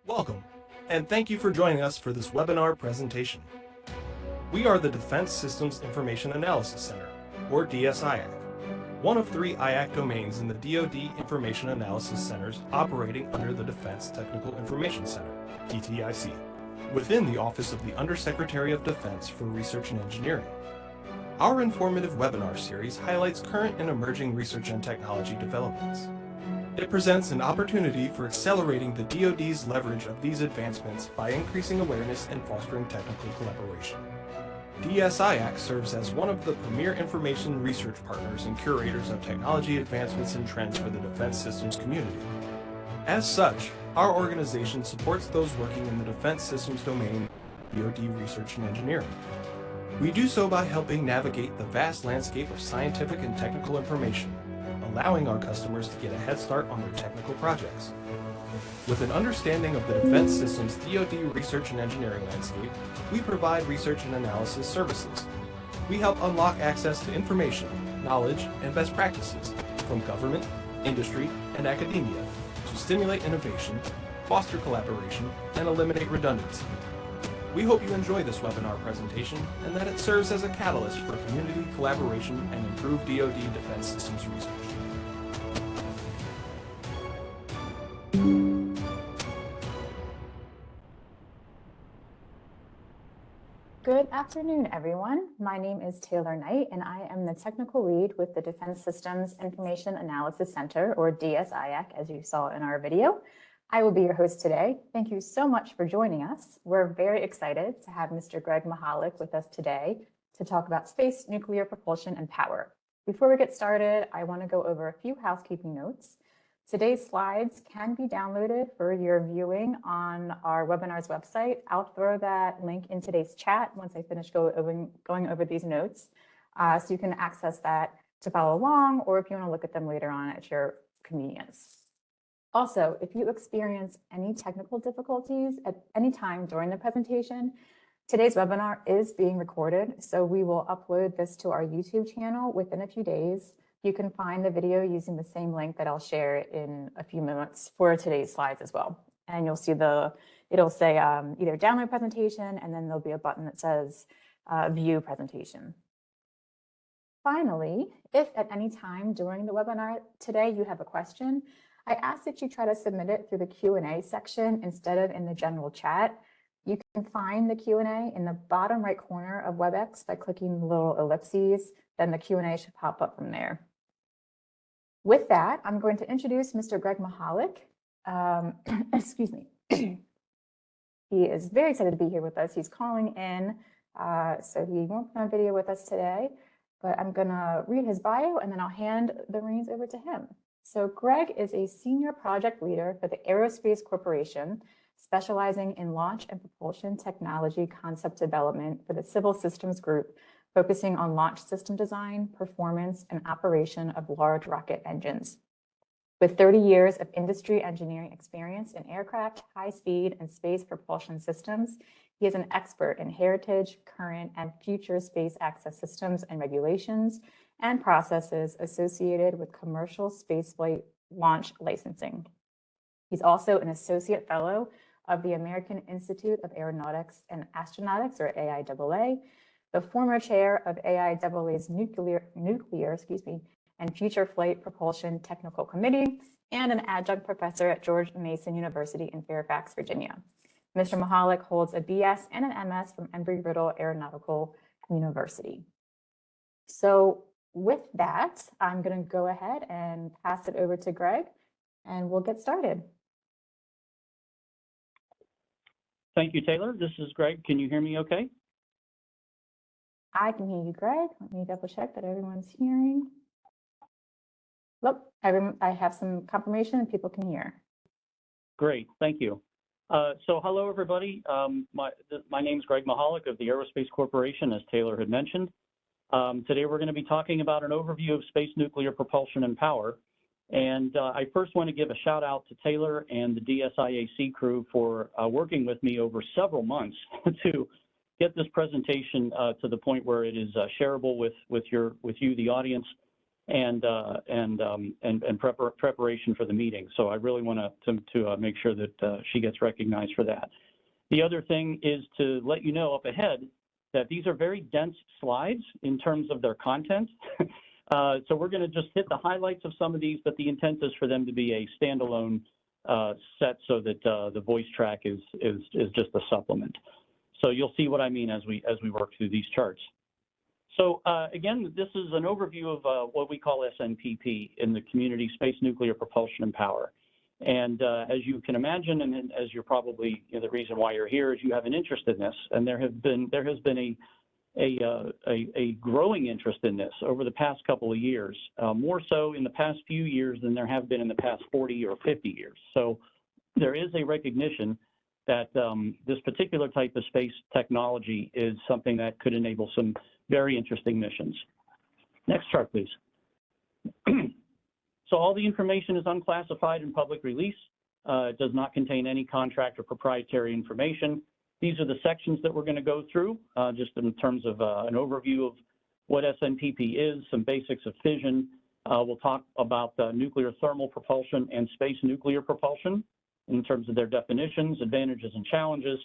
Welcome, and thank you for joining us for this webinar presentation. We are the Defense Systems Information Analysis Center, or DSIAC, one of 3 IAC domains in the DoD Information Analysis Centers operating under the Defense Technical Information Center, DTIC, within the Office of the Undersecretary of Defense for Research and Engineering. Our informative webinar series highlights current and emerging research and technology developments. It presents an opportunity for accelerating the DoD's leverage of these advancements by increasing awareness and fostering technical collaboration. DSIAC serves as one of the premier information research partners and curators of technology advancements and trends for the defense systems community. As such, our organization supports those working in the defense systems domain, DoD research and engineering. We do so by helping navigate the vast landscape of scientific and technical information, allowing our customers to get a head start on their technical projects. With an understanding of the defense system's DoD research and engineering landscape, we provide research and analysis services. We help unlock access to information, knowledge, and best practices from government, industry, and academia to stimulate innovation, foster collaboration, and eliminate redundancy. We hope you enjoy this webinar presentation and that it serves as a catalyst for community collaboration and improved DoD defense systems research. Good afternoon, everyone. My name is Taylor Knight, and I am the technical lead with the Defense Systems Information Analysis Center, or DSIAC, as you saw in our video. I will be your host today. Thank you so much for joining us. We're very excited to have Mr. Greg Mahalik with us today to talk about space, nuclear propulsion, and power. Before we get started, I want to go over a few housekeeping notes. Today's slides can be downloaded for your viewing on our webinar's website. I'll throw that link in today's chat once I finish going over these notes. So you can access that to follow along, or if you want to look at them later on at your convenience. Also, if you experience any technical difficulties at any time during the presentation, today's webinar is being recorded, so we will upload this to our YouTube channel within a few days. You can find the video using the same link that I'll share in a few minutes for today's slides as well. And you'll see it'll say either download presentation, and then there'll be a button that says view presentation. Finally, if at any time during the webinar today you have a question, I ask that you try to submit it through the Q&A section instead of in the general chat. You can find the Q&A in the bottom right corner of WebEx by clicking the little ellipses, then the Q&A should pop up from there. With that, I'm going to introduce Mr. Greg Mahalik. Excuse me. He is very excited to be here with us. He's calling in, so he won't be on video with us today, but I'm gonna read his bio and then I'll hand the reins over to him. So Greg is a senior project leader for the Aerospace Corporation, specializing in launch and propulsion technology concept development for the Civil Systems Group, focusing on launch system design, performance, and operation of large rocket engines. With 30 years of industry engineering experience in aircraft, high-speed, and space propulsion systems, he is an expert in heritage, current, and future space access systems and regulations and processes associated with commercial spaceflight launch licensing. He's also an associate fellow of the American Institute of Aeronautics and Astronautics, or AIAA, the former chair of AIAA's nuclear and Future Flight Propulsion Technical Committee, and an adjunct professor at George Mason University in Fairfax, Virginia. Mr. Mahalik holds a BS and an MS from Embry-Riddle Aeronautical University. So with that, I'm going to go ahead and pass it over to Greg, and we'll get started. Thank you, Taylor. This is Greg. Can you hear me okay? I can hear you, Greg. Let me double check that everyone's hearing. Look, I have some confirmation and people can hear. Great, thank you. So hello, everybody. My name is Greg Mahalik of the Aerospace Corporation, as Taylor had mentioned. Today we're going to be talking about an overview of space nuclear propulsion and power. And I first want to give a shout out to Taylor and the DSIAC crew for working with me over several months to get this presentation to the point where it is shareable with you, the audience, and preparation for the meeting. So I really want to make sure that she gets recognized for that. The other thing is to let you know up ahead that these are very dense slides in terms of their content. So we're going to just hit the highlights of some of these, but the intent is for them to be a standalone set so that the voice track is just a supplement. So you'll see what I mean as we work through these charts. So again, this is an overview of what we call SNPP in the community: space, nuclear, propulsion, and power. And as you can imagine, and as you're probably, the reason why you're here is you have an interest in this, and there has been a growing interest in this over the past couple of years, more so in the past few years than there have been in the past 40 or 50 years. So there is a recognition that this particular type of space technology is something that could enable some very interesting missions. Next chart, please. So all the information is unclassified and public release. It does not contain any contract or proprietary information. These are the sections that we're going to go through, just in terms of an overview of what SNPP is, some basics of fission. We'll talk about nuclear thermal propulsion and space nuclear propulsion in terms of their definitions, advantages, and challenges.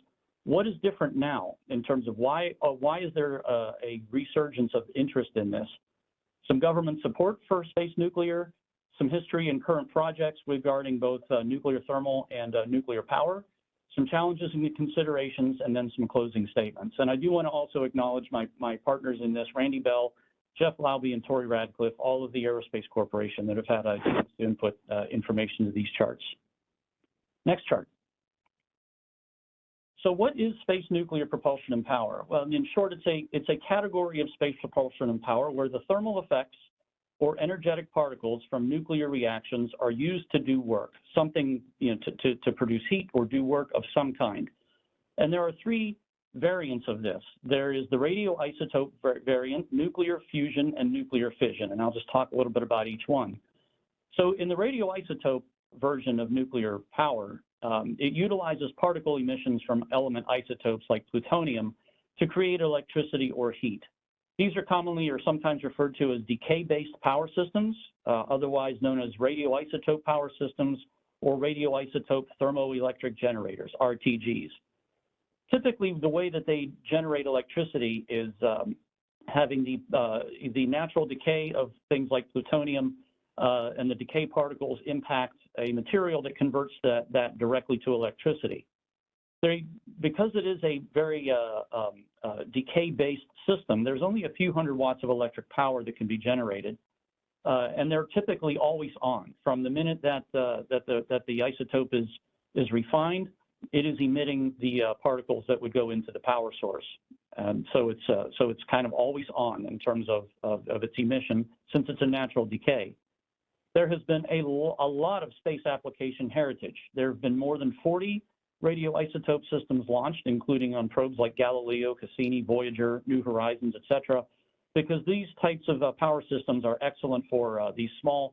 What is different now in terms of why is there a resurgence of interest in this? Some government support for space nuclear, some history and current projects regarding both nuclear thermal and nuclear power, some challenges and considerations, and then some closing statements. And I do want to also acknowledge my partners in this, Randy Bell, Jeff Laube, and Tori Radcliffe, all of the Aerospace Corporation that have had a chance to input information to these charts. Next chart. So what is space nuclear propulsion and power? Well, in short, it's a category of space propulsion and power where the thermal effects or energetic particles from nuclear reactions are used to do work, something, to produce heat or do work of some kind. And there are three variants of this. There is the radioisotope variant, nuclear fusion, and nuclear fission, and I'll just talk a little bit about each one. So in the radioisotope version of nuclear power, it utilizes particle emissions from element isotopes like plutonium to create electricity or heat. These are commonly or sometimes referred to as decay-based power systems, otherwise known as radioisotope power systems or radioisotope thermoelectric generators, RTGs. Typically, the way that they generate electricity is having the natural decay of things like plutonium and the decay particles impact a material that converts that directly to electricity. Because it is a very decay-based system, there's only a few hundred watts of electric power that can be generated, and they're typically always on. From the minute that the isotope is refined, it is emitting the particles that would go into the power source. And so it's kind of always on in terms of its emission, since it's a natural decay. There has been a lot of space application heritage. There have been more than 40 radioisotope systems launched, including on probes like Galileo, Cassini, Voyager, New Horizons, etc., because these types of power systems are excellent for these small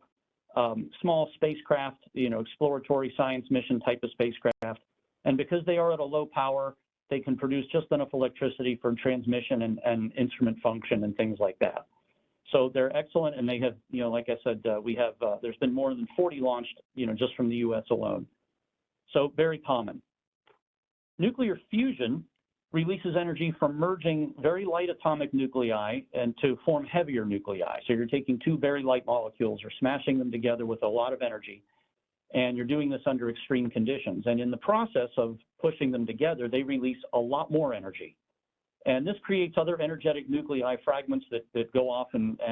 spacecraft, exploratory science mission type of spacecraft. And because they are at a low power, they can produce just enough electricity for transmission and instrument function and things like that. So they're excellent, and they have, like I said, there's been more than 40 launched, just from the U.S. alone. So very common. Nuclear fusion releases energy from merging very light atomic nuclei and to form heavier nuclei. So you're taking two very light molecules or smashing them together with a lot of energy, and you're doing this under extreme conditions. And in the process of pushing them together, they release a lot more energy. And this creates other energetic nuclei fragments that go off and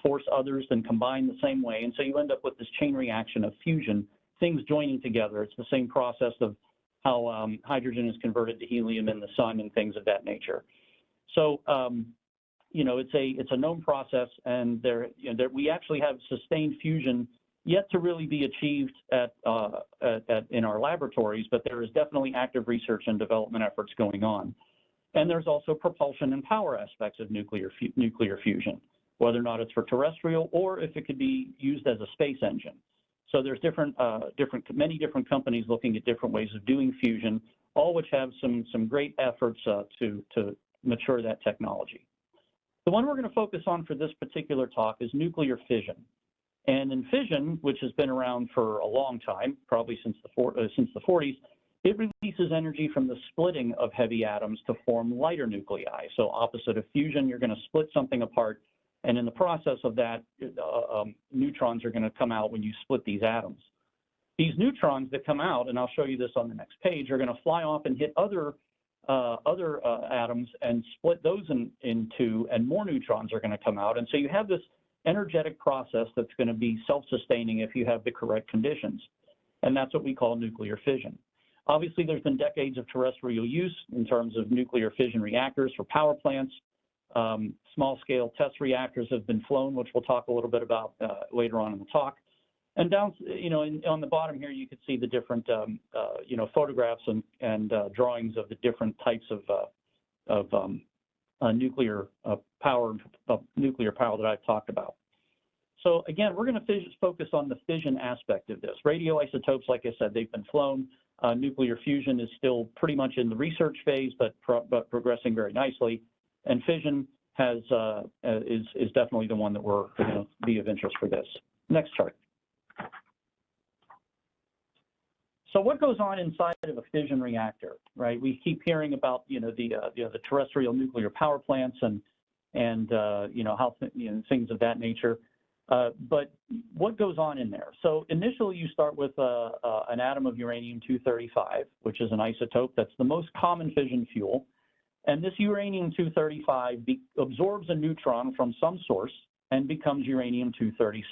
force others and combine the same way. And so you end up with this chain reaction of fusion, things joining together. It's the same process of how hydrogen is converted to helium in the sun and things of that nature. So, it's a known process, and we actually have sustained fusion yet to really be achieved in our laboratories, but there is definitely active research and development efforts going on. And there's also propulsion and power aspects of nuclear fusion, whether or not it's for terrestrial or if it could be used as a space engine. So there's many different companies looking at different ways of doing fusion, all which have some great efforts to mature that technology. The one we're going to focus on for this particular talk is nuclear fission. And in fission, which has been around for a long time, probably since the 40s, it releases energy from the splitting of heavy atoms to form lighter nuclei. So opposite of fusion, you're going to split something apart, and in the process of that, neutrons are going to come out when you split these atoms. These neutrons that come out, and I'll show you this on the next page, are going to fly off and hit other atoms and split those in two, and more neutrons are going to come out. And so you have this energetic process that's going to be self-sustaining if you have the correct conditions. And that's what we call nuclear fission. Obviously, there's been decades of terrestrial use in terms of nuclear fission reactors for power plants. Small-scale test reactors have been flown, which we'll talk a little bit about later on in the talk. And down, on the bottom here, you can see the different, photographs and drawings of the different types of nuclear power that I've talked about. So again, we're going to focus on the fission aspect of this. Radioisotopes, like I said, they've been flown. Nuclear fusion is still pretty much in the research phase, but progressing very nicely. And fission is definitely the one that we're going to be of interest for this. Next chart. So what goes on inside of a fission reactor, right? We keep hearing about, the terrestrial nuclear power plants and things of that nature. But what goes on in there? So initially you start with an atom of uranium-235, which is an isotope that's the most common fission fuel. And this uranium-235 absorbs a neutron from some source and becomes uranium-236.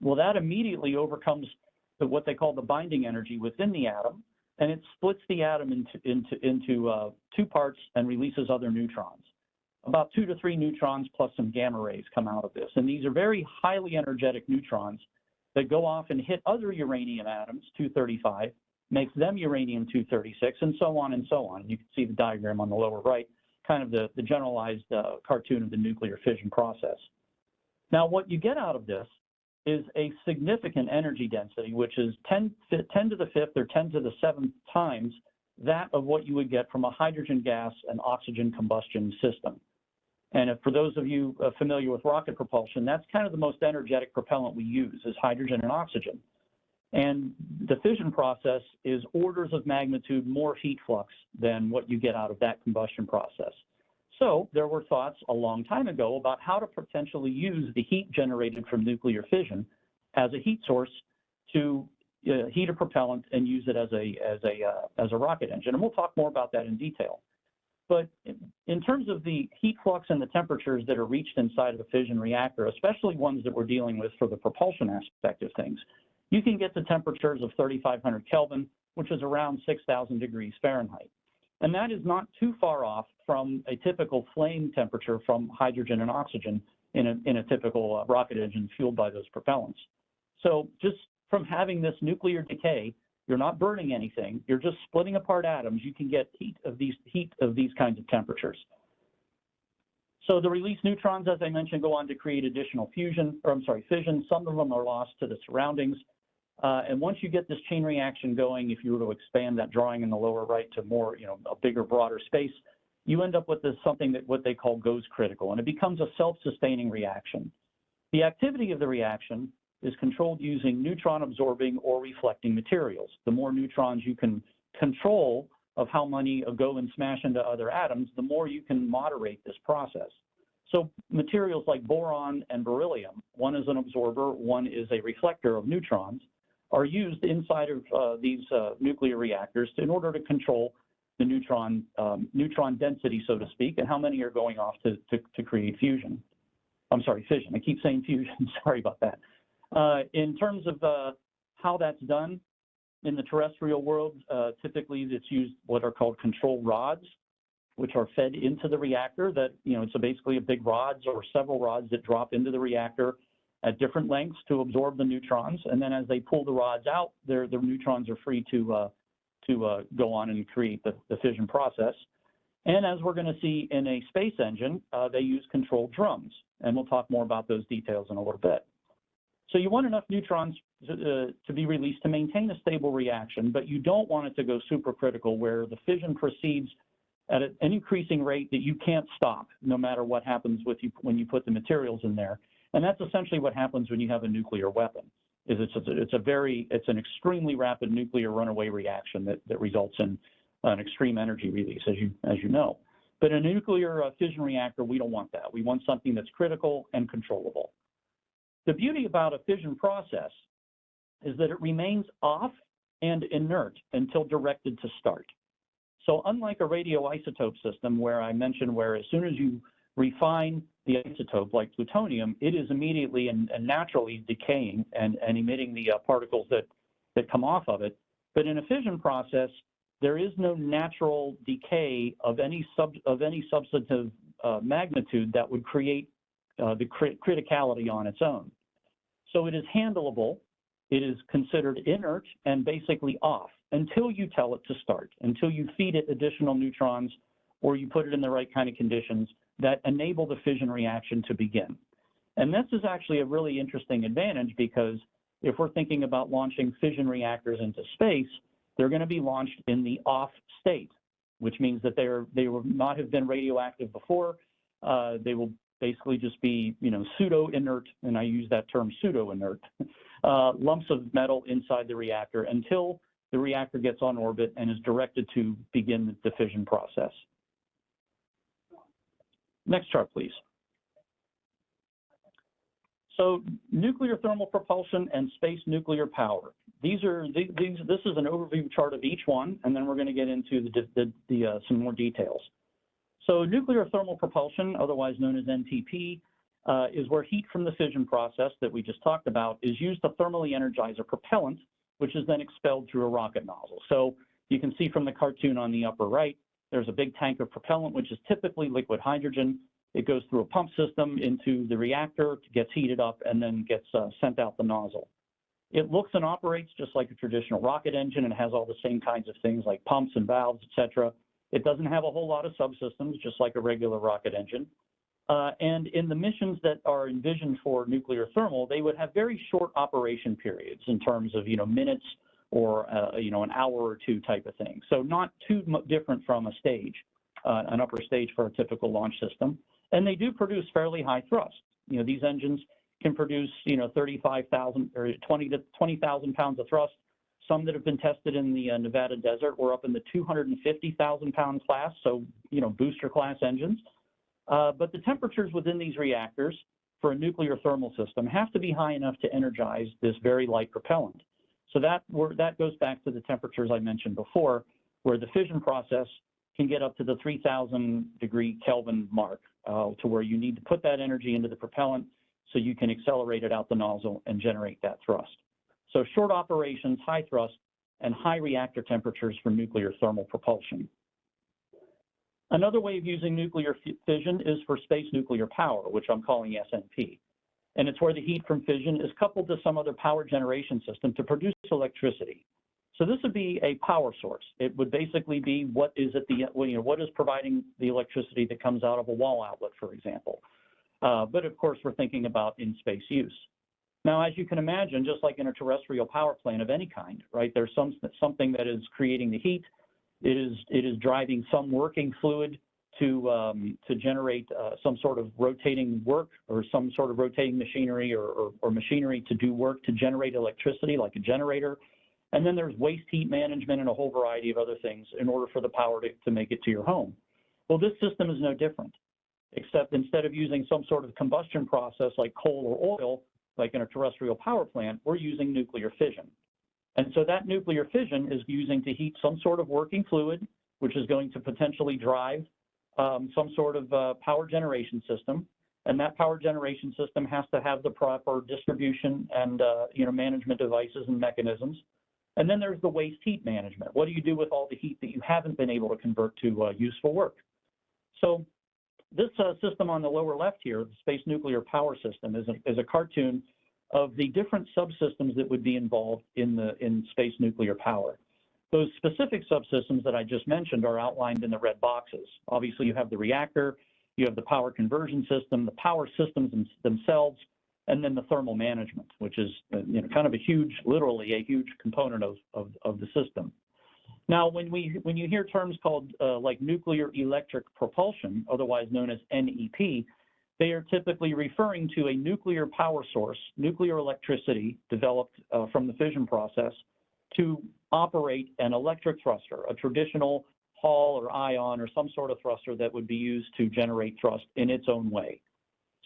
Well, that immediately overcomes what they call the binding energy within the atom, and it splits the atom into two parts and releases other neutrons. About 2 to 3 neutrons plus some gamma rays come out of this. And these are very highly energetic neutrons that go off and hit other uranium atoms, 235, makes them uranium-236, and so on and so on. You can see the diagram on the lower right, kind of the generalized cartoon of the nuclear fission process. Now, what you get out of this is a significant energy density, which is 10 to the 5th or 10 to the 7th times that of what you would get from a hydrogen gas and oxygen combustion system. And for those of you familiar with rocket propulsion, that's kind of the most energetic propellant we use is hydrogen and oxygen. And the fission process is orders of magnitude more heat flux than what you get out of that combustion process. So there were thoughts a long time ago about how to potentially use the heat generated from nuclear fission as a heat source to heat a propellant and use it as a rocket engine. And we'll talk more about that in detail. But in terms of the heat flux and the temperatures that are reached inside of a fission reactor, especially ones that we're dealing with for the propulsion aspect of things, you can get to temperatures of 3,500 Kelvin, which is around 6,000 degrees Fahrenheit. And that is not too far off from a typical flame temperature from hydrogen and oxygen in a typical rocket engine fueled by those propellants. So just from having this nuclear decay, you're not burning anything, you're just splitting apart atoms, you can get heat of these kinds of temperatures. So the released neutrons, as I mentioned, go on to create additional fission. Some of them are lost to the surroundings. And once you get this chain reaction going, if you were to expand that drawing in the lower right to more, a bigger, broader space, you end up with something that what they call goes critical, and it becomes a self-sustaining reaction. The activity of the reaction is controlled using neutron absorbing or reflecting materials. The more neutrons you can control of how many go and smash into other atoms, the more you can moderate this process. So materials like boron and beryllium, one is an absorber, one is a reflector of neutrons, are used inside of these nuclear reactors in order to control the neutron density, so to speak, and how many are going off to create fission. I keep saying fusion, sorry about that. In terms of how that's done in the terrestrial world, typically it's used what are called control rods, which are fed into the reactor that, so basically a big rods or several rods that drop into the reactor at different lengths to absorb the neutrons. And then as they pull the rods out, the neutrons are free to go on and create the fission process. And as we're going to see in a space engine, they use controlled drums. And we'll talk more about those details in a little bit. So you want enough neutrons to be released to maintain a stable reaction, but you don't want it to go supercritical where the fission proceeds at an increasing rate that you can't stop, no matter what happens with you when you put the materials in there. And that's essentially what happens when you have a nuclear weapon. It's an extremely rapid nuclear runaway reaction that results in an extreme energy release, as you know. But in a nuclear fission reactor, we don't want that. We want something that's critical and controllable. The beauty about a fission process is that it remains off and inert until directed to start. So unlike a radioisotope system where I mentioned where as soon as you refine the isotope like plutonium, it is immediately and naturally decaying and emitting the particles that come off of it. But in a fission process, there is no natural decay of any substantive magnitude that would create the criticality on its own. So it is handleable, it is considered inert and basically off until you tell it to start, until you feed it additional neutrons or you put it in the right kind of conditions that enable the fission reaction to begin. And this is actually a really interesting advantage because if we're thinking about launching fission reactors into space, they're going to be launched in the off state, which means that they will not have been radioactive before. They will basically just be, pseudo-inert, and I use that term pseudo-inert, lumps of metal inside the reactor until the reactor gets on orbit and is directed to begin the fission process. Next chart, please. So nuclear thermal propulsion and space nuclear power. This is an overview chart of each one, and then we're going to get into some more details. So nuclear thermal propulsion, otherwise known as NTP, is where heat from the fission process that we just talked about is used to thermally energize a propellant, which is then expelled through a rocket nozzle. So you can see from the cartoon on the upper right, there's a big tank of propellant, which is typically liquid hydrogen. It goes through a pump system into the reactor, gets heated up, and then gets sent out the nozzle. It looks and operates just like a traditional rocket engine and has all the same kinds of things like pumps and valves, et cetera. It doesn't have a whole lot of subsystems, just like a regular rocket engine. And in the missions that are envisioned for nuclear thermal, they would have very short operation periods in terms of, minutes or, an hour or two type of thing. So not too different from a stage, an upper stage for a typical launch system. And they do produce fairly high thrust. These engines can produce, 35,000 or 20,000 pounds of thrust. Some that have been tested in the Nevada desert were up in the 250,000 pound class, so, booster class engines. But the temperatures within these reactors for a nuclear thermal system have to be high enough to energize this very light propellant. So that goes back to the temperatures I mentioned before, where the fission process can get up to the 3,000 degree Kelvin mark, to where you need to put that energy into the propellant so you can accelerate it out the nozzle and generate that thrust. So short operations, high thrust, and high reactor temperatures for nuclear thermal propulsion. Another way of using nuclear fission is for space nuclear power, which I'm calling SNP. And it's where the heat from fission is coupled to some other power generation system to produce electricity. So this would be a power source. It would basically be what is providing the electricity that comes out of a wall outlet, for example. But of course, we're thinking about in-space use. Now, as you can imagine, just like in a terrestrial power plant of any kind, right, there's something that is creating the heat. It is driving some working fluid to generate some sort of rotating work or some sort of rotating machinery or machinery to do work to generate electricity, like a generator. And then there's waste heat management and a whole variety of other things in order for the power to make it to your home. Well, this system is no different, except instead of using some sort of combustion process like coal or oil, like in a terrestrial power plant, we're using nuclear fission. And so that nuclear fission is using to heat some sort of working fluid, which is going to potentially drive some sort of power generation system. And that power generation system has to have the proper distribution and management devices and mechanisms. And then there's the waste heat management. What do you do with all the heat that you haven't been able to convert to useful work? So this system on the lower left here, the Space Nuclear Power System, is a cartoon of the different subsystems that would be involved in space nuclear power. Those specific subsystems that I just mentioned are outlined in the red boxes. Obviously, you have the reactor, you have the power conversion system, the power systems themselves, and then the thermal management, which is kind of literally a huge component of the system. Now, when you hear terms called like nuclear electric propulsion, otherwise known as NEP, they are typically referring to a nuclear power source, nuclear electricity developed from the fission process to operate an electric thruster, a traditional Hall or ion or some sort of thruster that would be used to generate thrust in its own way.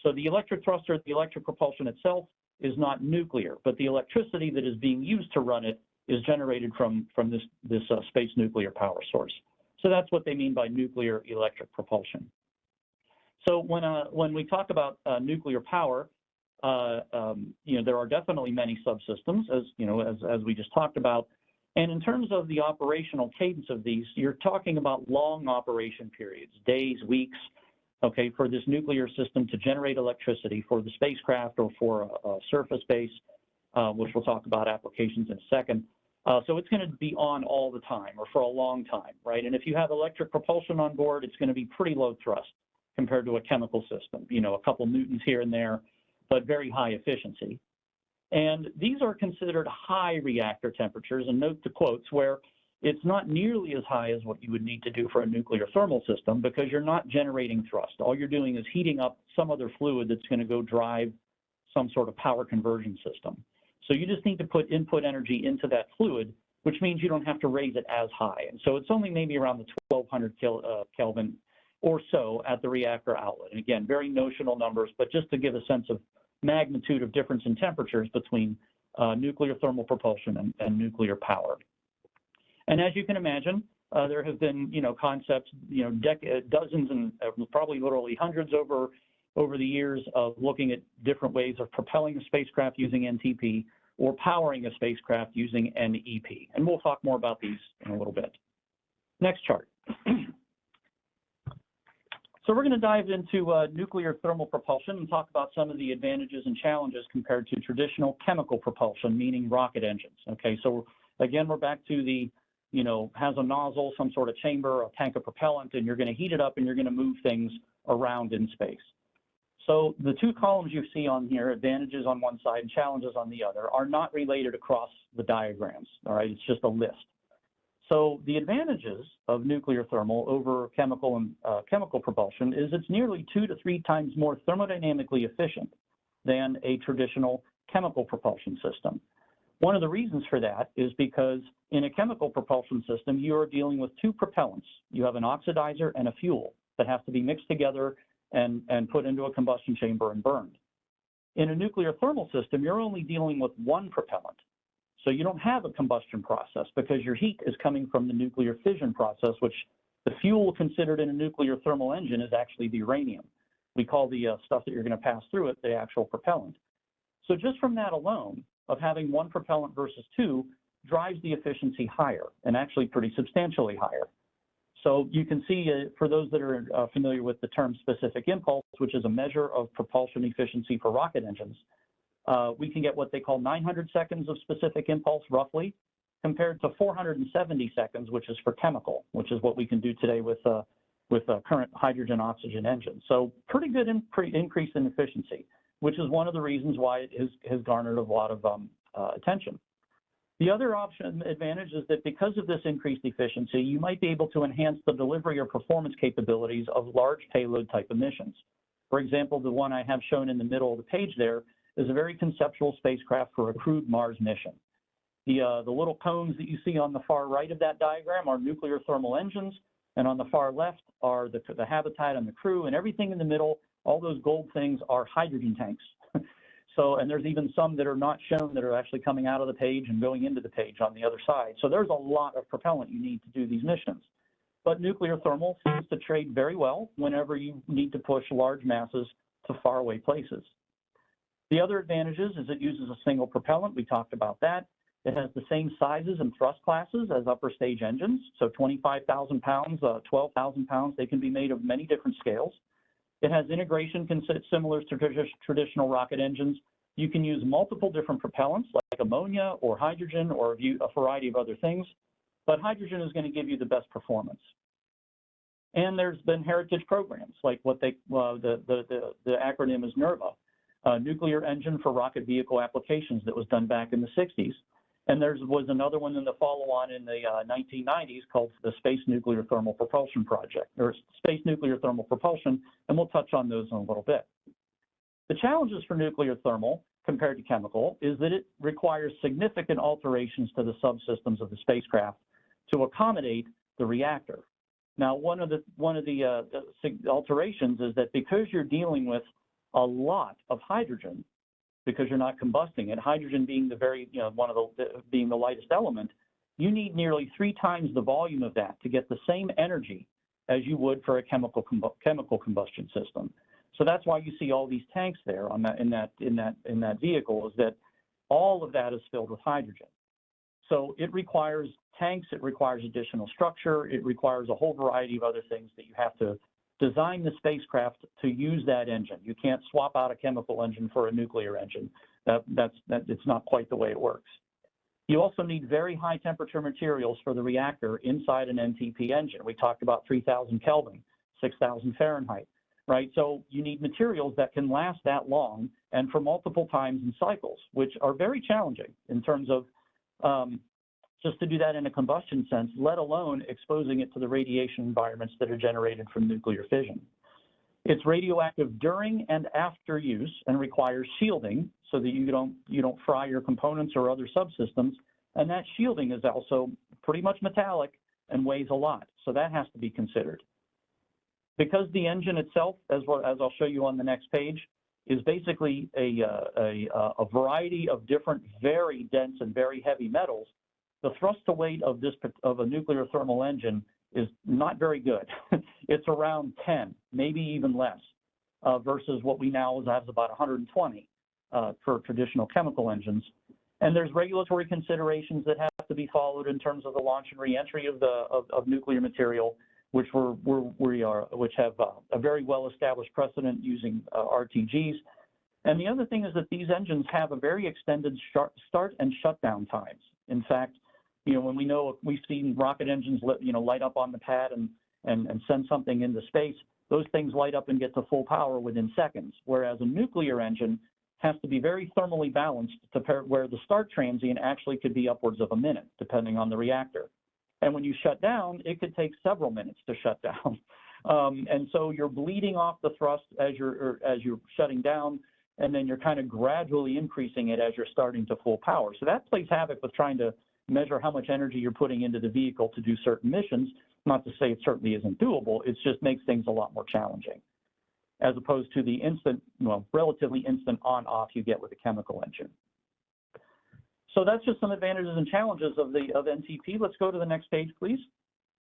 So the electric thruster, the electric propulsion itself is not nuclear, but the electricity that is being used to run it is generated from this space nuclear power source. So that's what they mean by nuclear electric propulsion. So when we talk about nuclear power, there are definitely many subsystems, as we just talked about. And in terms of the operational cadence of these, you're talking about long operation periods, days, weeks, okay, for this nuclear system to generate electricity for the spacecraft or for a surface base, which we'll talk about applications in a second. So it's going to be on all the time or for a long time, right? And if you have electric propulsion on board, it's going to be pretty low thrust compared to a chemical system, a couple newtons here and there, but very high efficiency. And these are considered high reactor temperatures, and note the quotes where it's not nearly as high as what you would need to do for a nuclear thermal system because you're not generating thrust. All you're doing is heating up some other fluid that's going to go drive some sort of power conversion system. So you just need to put input energy into that fluid, which means you don't have to raise it as high. And so it's only maybe around the 1200 Kelvin or so at the reactor outlet. And again, very notional numbers, but just to give a sense of magnitude of difference in temperatures between nuclear thermal propulsion and nuclear power. And as you can imagine, there have been, concepts, dozens and probably literally hundreds over the years of looking at different ways of propelling a spacecraft using NTP or powering a spacecraft using NEP. And we'll talk more about these in a little bit. Next chart. So we're going to dive into nuclear thermal propulsion and talk about some of the advantages and challenges compared to traditional chemical propulsion, meaning rocket engines. Okay, so again, we're back to the, has a nozzle, some sort of chamber, a tank of propellant, and you're going to heat it up and you're going to move things around in space. So the two columns you see on here, advantages on one side and challenges on the other, are not related across the diagrams, all right? It's just a list. So the advantages of nuclear thermal over chemical propulsion is it's nearly 2 to 3 times more thermodynamically efficient than a traditional chemical propulsion system. One of the reasons for that is because in a chemical propulsion system, you are dealing with 2 propellants. You have an oxidizer and a fuel that have to be mixed together and put into a combustion chamber and burned. In a nuclear thermal system, you're only dealing with 1 propellant. So you don't have a combustion process because your heat is coming from the nuclear fission process, which the fuel considered in a nuclear thermal engine is actually the uranium. We call the stuff that you're going to pass through it the actual propellant. So just from that alone, of having 1 propellant versus 2, drives the efficiency higher, and actually pretty substantially higher. So you can see, for those that are familiar with the term specific impulse, which is a measure of propulsion efficiency for rocket engines, we can get what they call 900 seconds of specific impulse, roughly, compared to 470 seconds, which is for chemical, which is what we can do today with current hydrogen-oxygen engines. So pretty good increase in efficiency, which is one of the reasons why it has garnered a lot of attention. The other advantage is that because of this increased efficiency, you might be able to enhance the delivery or performance capabilities of large payload type of missions. For example, the one I have shown in the middle of the page there is a very conceptual spacecraft for a crewed Mars mission. The little cones that you see on the far right of that diagram are nuclear thermal engines, and on the far left are the habitat and the crew, and everything in the middle, all those gold things are hydrogen tanks. So, and there's even some that are not shown that are actually coming out of the page and going into the page on the other side. So there's a lot of propellant you need to do these missions. But nuclear thermal seems to trade very well whenever you need to push large masses to faraway places. The other advantages is it uses a single propellant. We talked about that. It has the same sizes and thrust classes as upper stage engines. So 25,000 pounds, 12,000 pounds, they can be made of many different scales. It has integration similar to traditional rocket engines. You can use multiple different propellants like ammonia or hydrogen or a variety of other things, but hydrogen is going to give you the best performance. And there's been heritage programs like what the acronym is NERVA, Nuclear Engine for Rocket Vehicle Applications, that was done back in the 60s. And there was another one in the follow-on in the 1990s called the Space Nuclear Thermal Propulsion Project, or Space Nuclear Thermal Propulsion, and we'll touch on those in a little bit. The challenges for nuclear thermal compared to chemical is that it requires significant alterations to the subsystems of the spacecraft to accommodate the reactor. Now, one of the alterations is that because you're dealing with a lot of hydrogen, because you're not combusting it, hydrogen being being the lightest element, you need nearly 3 times the volume of that to get the same energy as you would for a chemical combustion system. So that's why you see all these tanks there on that in that vehicle, is that all of that is filled with hydrogen. So it requires tanks, it requires additional structure, it requires a whole variety of other things that you have to design the spacecraft to use that engine. You can't swap out a chemical engine for a nuclear engine. It's not quite the way it works. You also need very high temperature materials for the reactor inside an NTP engine. We talked about 3,000 Kelvin, 6,000 Fahrenheit, right? So you need materials that can last that long and for multiple times in cycles, which are very challenging in terms of just to do that in a combustion sense, let alone exposing it to the radiation environments that are generated from nuclear fission. It's radioactive during and after use and requires shielding so that you don't fry your components or other subsystems. And that shielding is also pretty much metallic and weighs a lot. So that has to be considered. Because the engine itself, as I'll show you on the next page, is basically a variety of different very dense and very heavy metals, the thrust to weight of a nuclear thermal engine is not very good. It's around 10, maybe even less, versus what we now have is about 120 for traditional chemical engines. And there's regulatory considerations that have to be followed in terms of the launch and reentry of nuclear material, which have a very well-established precedent using RTGs. And the other thing is that these engines have a very extended start and shutdown times. In fact, when we've seen rocket engines light up on the pad and send something into space, those things light up and get to full power within seconds, whereas a nuclear engine has to be very thermally balanced to where the start transient actually could be upwards of a minute, depending on the reactor. And when you shut down, it could take several minutes to shut down. And so you're bleeding off the thrust as you're shutting down, and then you're kind of gradually increasing it as you're starting to full power. So that plays havoc with trying to measure how much energy you're putting into the vehicle to do certain missions. Not to say it certainly isn't doable, it just makes things a lot more challenging, as opposed to the relatively instant on-off you get with a chemical engine. So that's just some advantages and challenges of NTP. Let's go to the next page, please.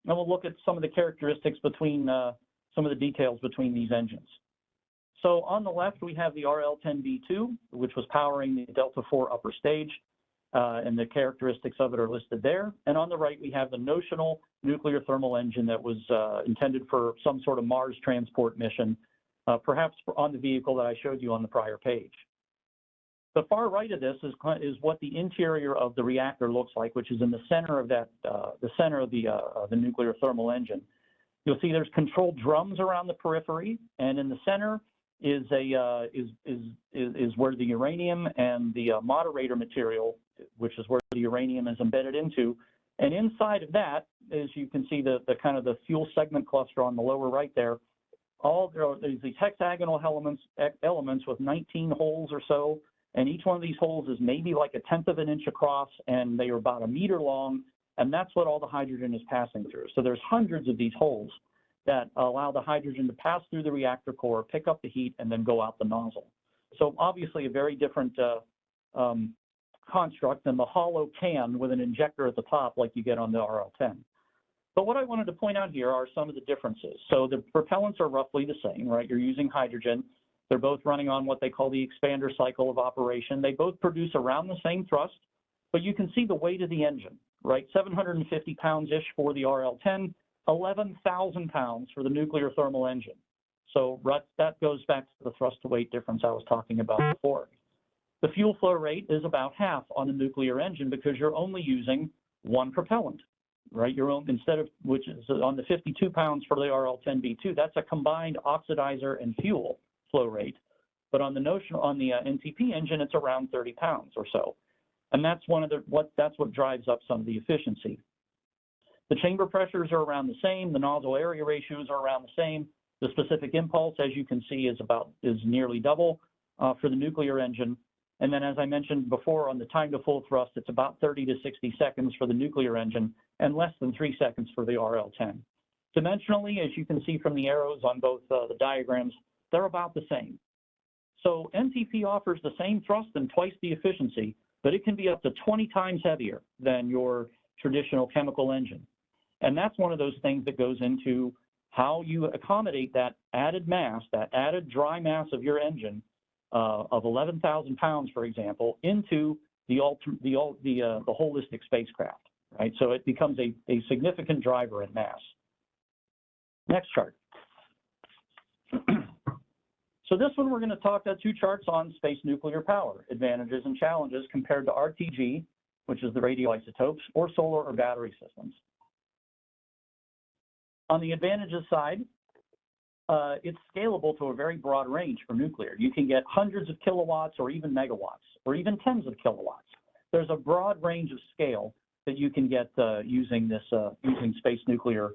And we'll look at some of the characteristics between, some of the details between these engines. So on the left, we have the RL-10B2, which was powering the Delta IV upper stage, and the characteristics of it are listed there. And on the right, we have the Notional nuclear thermal engine that was intended for some sort of Mars transport mission, perhaps on the vehicle that I showed you on the prior page. The far right of this is what the interior of the reactor looks like, which is in the center of the nuclear thermal engine. You'll see there's controlled drums around the periphery, and in the center is where the uranium and the moderator material, which is where the uranium is embedded into. And inside of that, as you can see, the kind of the fuel segment cluster on the lower right there. There's these hexagonal elements with 19 holes or so. And each one of these holes is maybe like 1/10 of an inch across, and they are about 1 meter long, and that's what all the hydrogen is passing through. So there's hundreds of these holes that allow the hydrogen to pass through the reactor core, pick up the heat, and then go out the nozzle. So obviously a very different construct than the hollow can with an injector at the top like you get on the RL-10. But what I wanted to point out here are some of the differences. So the propellants are roughly the same, right? You're using hydrogen. They're both running on what they call the expander cycle of operation. They both produce around the same thrust, but you can see the weight of the engine, right? 750 pounds-ish for the RL-10, 11,000 pounds for the nuclear thermal engine. So that goes back to the thrust to weight difference I was talking about before. The fuel flow rate is about half on a nuclear engine because you're only using one propellant, right? Which is on the 52 pounds for the RL-10B2, that's a combined oxidizer and fuel flow rate. But on the NTP engine, it's around 30 pounds or so. And that's that's what drives up some of the efficiency. The chamber pressures are around the same. The nozzle area ratios are around the same. The specific impulse, as you can see, is nearly double for the nuclear engine. And then, as I mentioned before, on the time to full thrust, it's about 30 to 60 seconds for the nuclear engine and less than 3 seconds for the RL-10. Dimensionally, as you can see from the arrows on both the diagrams, they're about the same. So NTP offers the same thrust and twice the efficiency, but it can be up to 20 times heavier than your traditional chemical engine. And that's one of those things that goes into how you accommodate that added mass, that added dry mass of your engine of 11,000 pounds, for example, into the holistic spacecraft, right? So it becomes a significant driver in mass. Next chart. So this one, we're going to talk about 2 charts on space nuclear power, advantages and challenges compared to RTG, which is the radioisotopes, or solar or battery systems. On the advantages side, it's scalable to a very broad range for nuclear. You can get hundreds of kilowatts or even megawatts, or even tens of kilowatts. There's a broad range of scale that you can get using space nuclear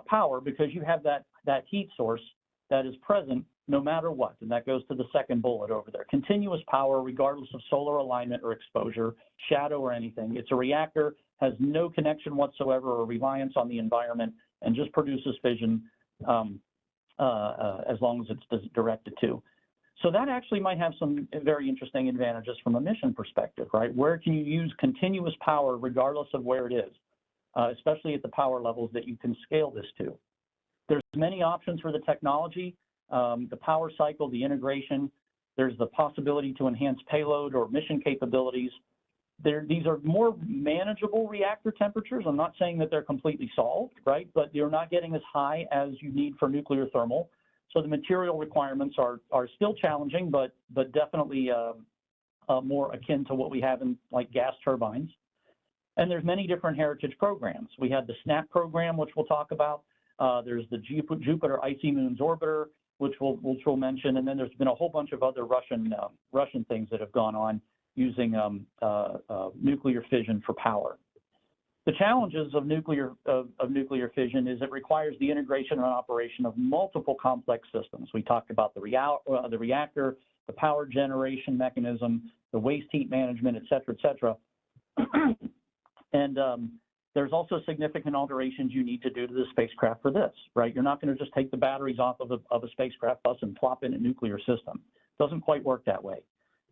power, because you have that heat source that is present no matter what, and that goes to the second bullet over there. Continuous power regardless of solar alignment or exposure, shadow or anything. It's a reactor, has no connection whatsoever or reliance on the environment, and just produces fission as long as it's directed to. So that actually might have some very interesting advantages from a mission perspective, right? Where can you use continuous power regardless of where it is, especially at the power levels that you can scale this to? There's many options for the technology, the power cycle, the integration. There's the possibility to enhance payload or mission capabilities. These are more manageable reactor temperatures. I'm not saying that they're completely solved, right? But you're not getting as high as you need for nuclear thermal. So the material requirements are still challenging, but definitely more akin to what we have in like gas turbines. And there's many different heritage programs. We had the SNAP program, which we'll talk about. There's the Jupiter Icy Moons Orbiter, which we'll mention. And then there's been a whole bunch of other Russian things that have gone on using nuclear fission for power. The challenges of nuclear fission is it requires the integration and operation of multiple complex systems. We talked about the reactor, the power generation mechanism, the waste heat management, et cetera, and there's also significant alterations you need to do to the spacecraft for this, right? You're not going to just take the batteries off of a spacecraft bus and plop in a nuclear system. It doesn't quite work that way.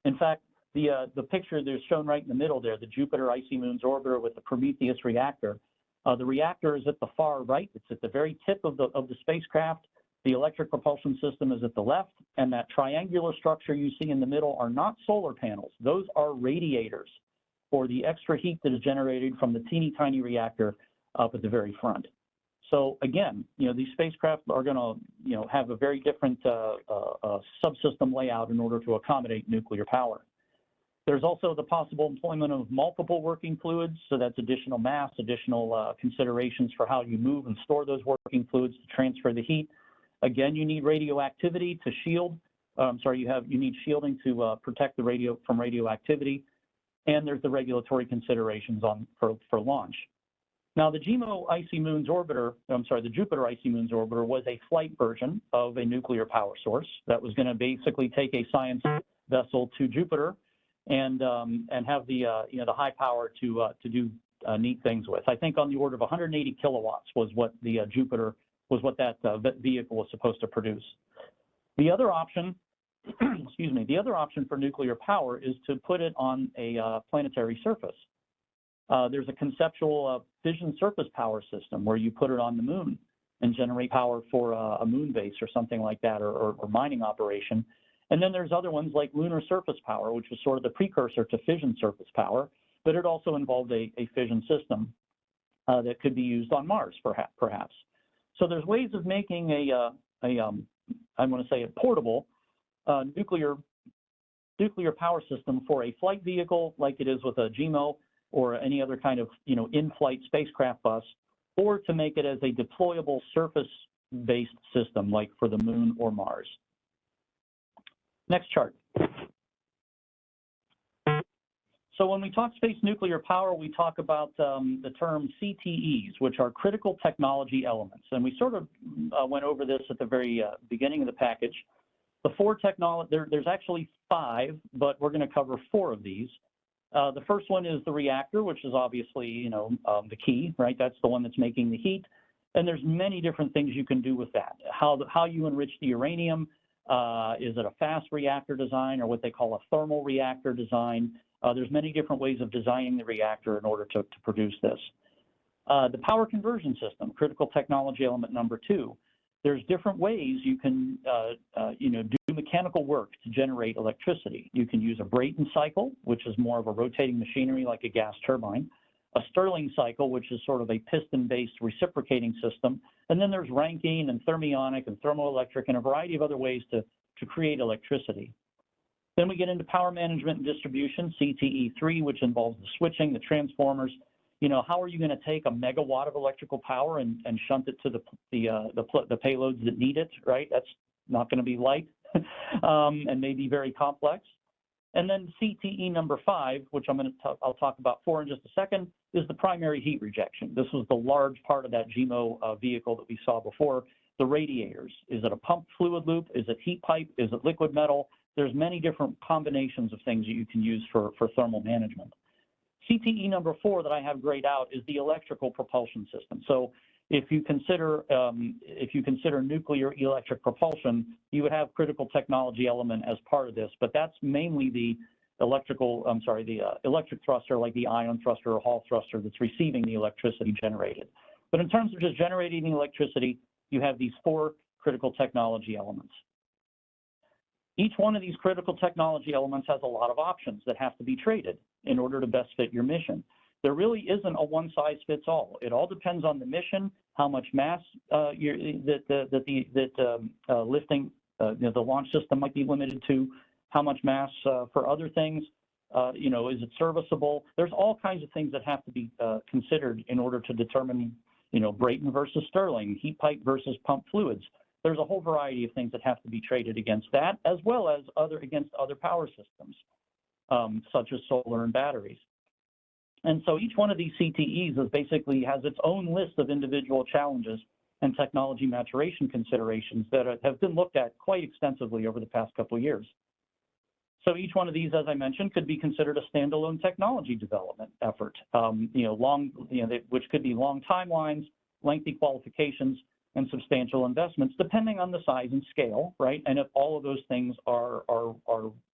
In fact, the picture that's shown right in the middle there, the Jupiter Icy Moons Orbiter with the Prometheus reactor, the reactor is at the far right. It's at the very tip of the spacecraft. The electric propulsion system is at the left, and that triangular structure you see in the middle are not solar panels. Those are radiators for the extra heat that is generated from the teeny tiny reactor up at the very front. So again, these spacecraft are going to, have a very different subsystem layout in order to accommodate nuclear power. There's also the possible employment of multiple working fluids, so that's additional mass, additional considerations for how you move and store those working fluids to transfer the heat. Again, you need radioactivity to shield. You need shielding to protect the from radioactivity, and there's the regulatory considerations for launch. Now, the Jupiter Icy Moons Orbiter was a flight version of a nuclear power source that was going to basically take a science vessel to Jupiter and have the the high power to do neat things with. I think on the order of 180 kilowatts was what the Jupiter was, what that vehicle was supposed to produce. The other option, excuse me, the other option for nuclear power is to put it on a planetary surface. There's a conceptual fission surface power system where you put it on the moon and generate power for a moon base or something like that, or mining operation. And then there's other ones like lunar surface power, which was sort of the precursor to fission surface power, but it also involved a fission system that could be used on Mars, perhaps. So there's ways of making I'm going to say a portable nuclear power system for a flight vehicle like it is with a GMO or any other kind of in-flight spacecraft bus, or to make it as a deployable surface-based system like for the moon or Mars. Next chart. So when we talk space nuclear power, we talk about the term CTEs, which are critical technology elements. And we sort of went over this at the very beginning of the package. The there's actually 5, but we're going to cover 4 of these. The first one is the reactor, which is obviously, the key, right? That's the one that's making the heat. And there's many different things you can do with that. How you enrich the uranium, is it a fast reactor design or what they call a thermal reactor design? There's many different ways of designing the reactor in order to produce this. The power conversion system, critical technology element number 2. There's different ways you can, do mechanical work to generate electricity. You can use a Brayton cycle, which is more of a rotating machinery like a gas turbine, a Stirling cycle, which is sort of a piston-based reciprocating system, and then there's Rankine and thermionic and thermoelectric and a variety of other ways to create electricity. Then we get into power management and distribution, CTE3, which involves the switching, the transformers. How are you going to take a megawatt of electrical power and shunt it to the payloads that need it, right? That's not going to be light and maybe very complex. And then CTE number 5, which I'll talk about 4 in just a second, is the primary heat rejection. This was the large part of that GMO vehicle that we saw before, the radiators. Is it a pump fluid loop? Is it heat pipe? Is it liquid metal? There's many different combinations of things that you can use for thermal management. CTE number 4 that I have grayed out is the electrical propulsion system. So if you consider nuclear electric propulsion, you would have critical technology element as part of this, but that's mainly the electric thruster, like the ion thruster or Hall thruster that's receiving the electricity generated. But in terms of just generating the electricity, you have these 4 critical technology elements. Each one of these critical technology elements has a lot of options that have to be traded in order to best fit your mission. There really isn't a one-size-fits-all. It all depends on the mission, how much mass the launch system might be limited to, how much mass for other things. Is it serviceable? There's all kinds of things that have to be considered in order to determine, Brayton versus Stirling, heat pipe versus pump fluids. There's a whole variety of things that have to be traded against that, as well as against other power systems, such as solar and batteries. And so each one of these CTEs basically has its own list of individual challenges and technology maturation considerations that have been looked at quite extensively over the past couple of years. So each one of these, as I mentioned, could be considered a standalone technology development effort, which could be long timelines, lengthy qualifications, and substantial investments, depending on the size and scale, right? And if all of those things are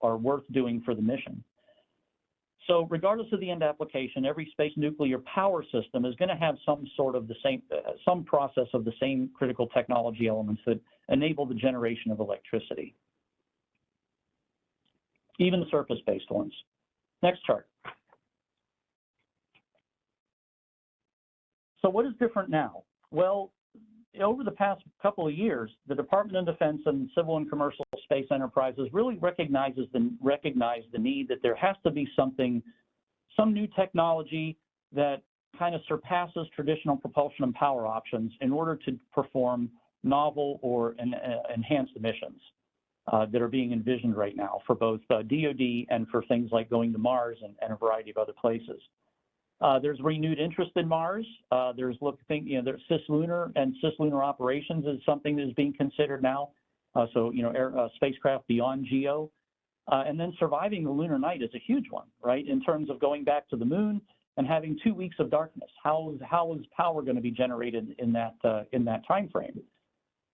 worth doing for the mission. So regardless of the end application, every space nuclear power system is going to have some process of the same critical technology elements that enable the generation of electricity, even the surface-based ones. Next chart. So what is different now? Well, over the past couple of years, the Department of Defense and civil and commercial space enterprises really recognize the need that there has to be some new technology that kind of surpasses traditional propulsion and power options in order to perform novel or enhanced missions that are being envisioned right now for both DoD and for things like going to Mars and a variety of other places. There's renewed interest in Mars. There's cislunar and cislunar operations is something that is being considered now. Spacecraft beyond GEO. And then surviving the lunar night is a huge one, right? In terms of going back to the moon and having 2 weeks of darkness. How is power going to be generated in that time frame?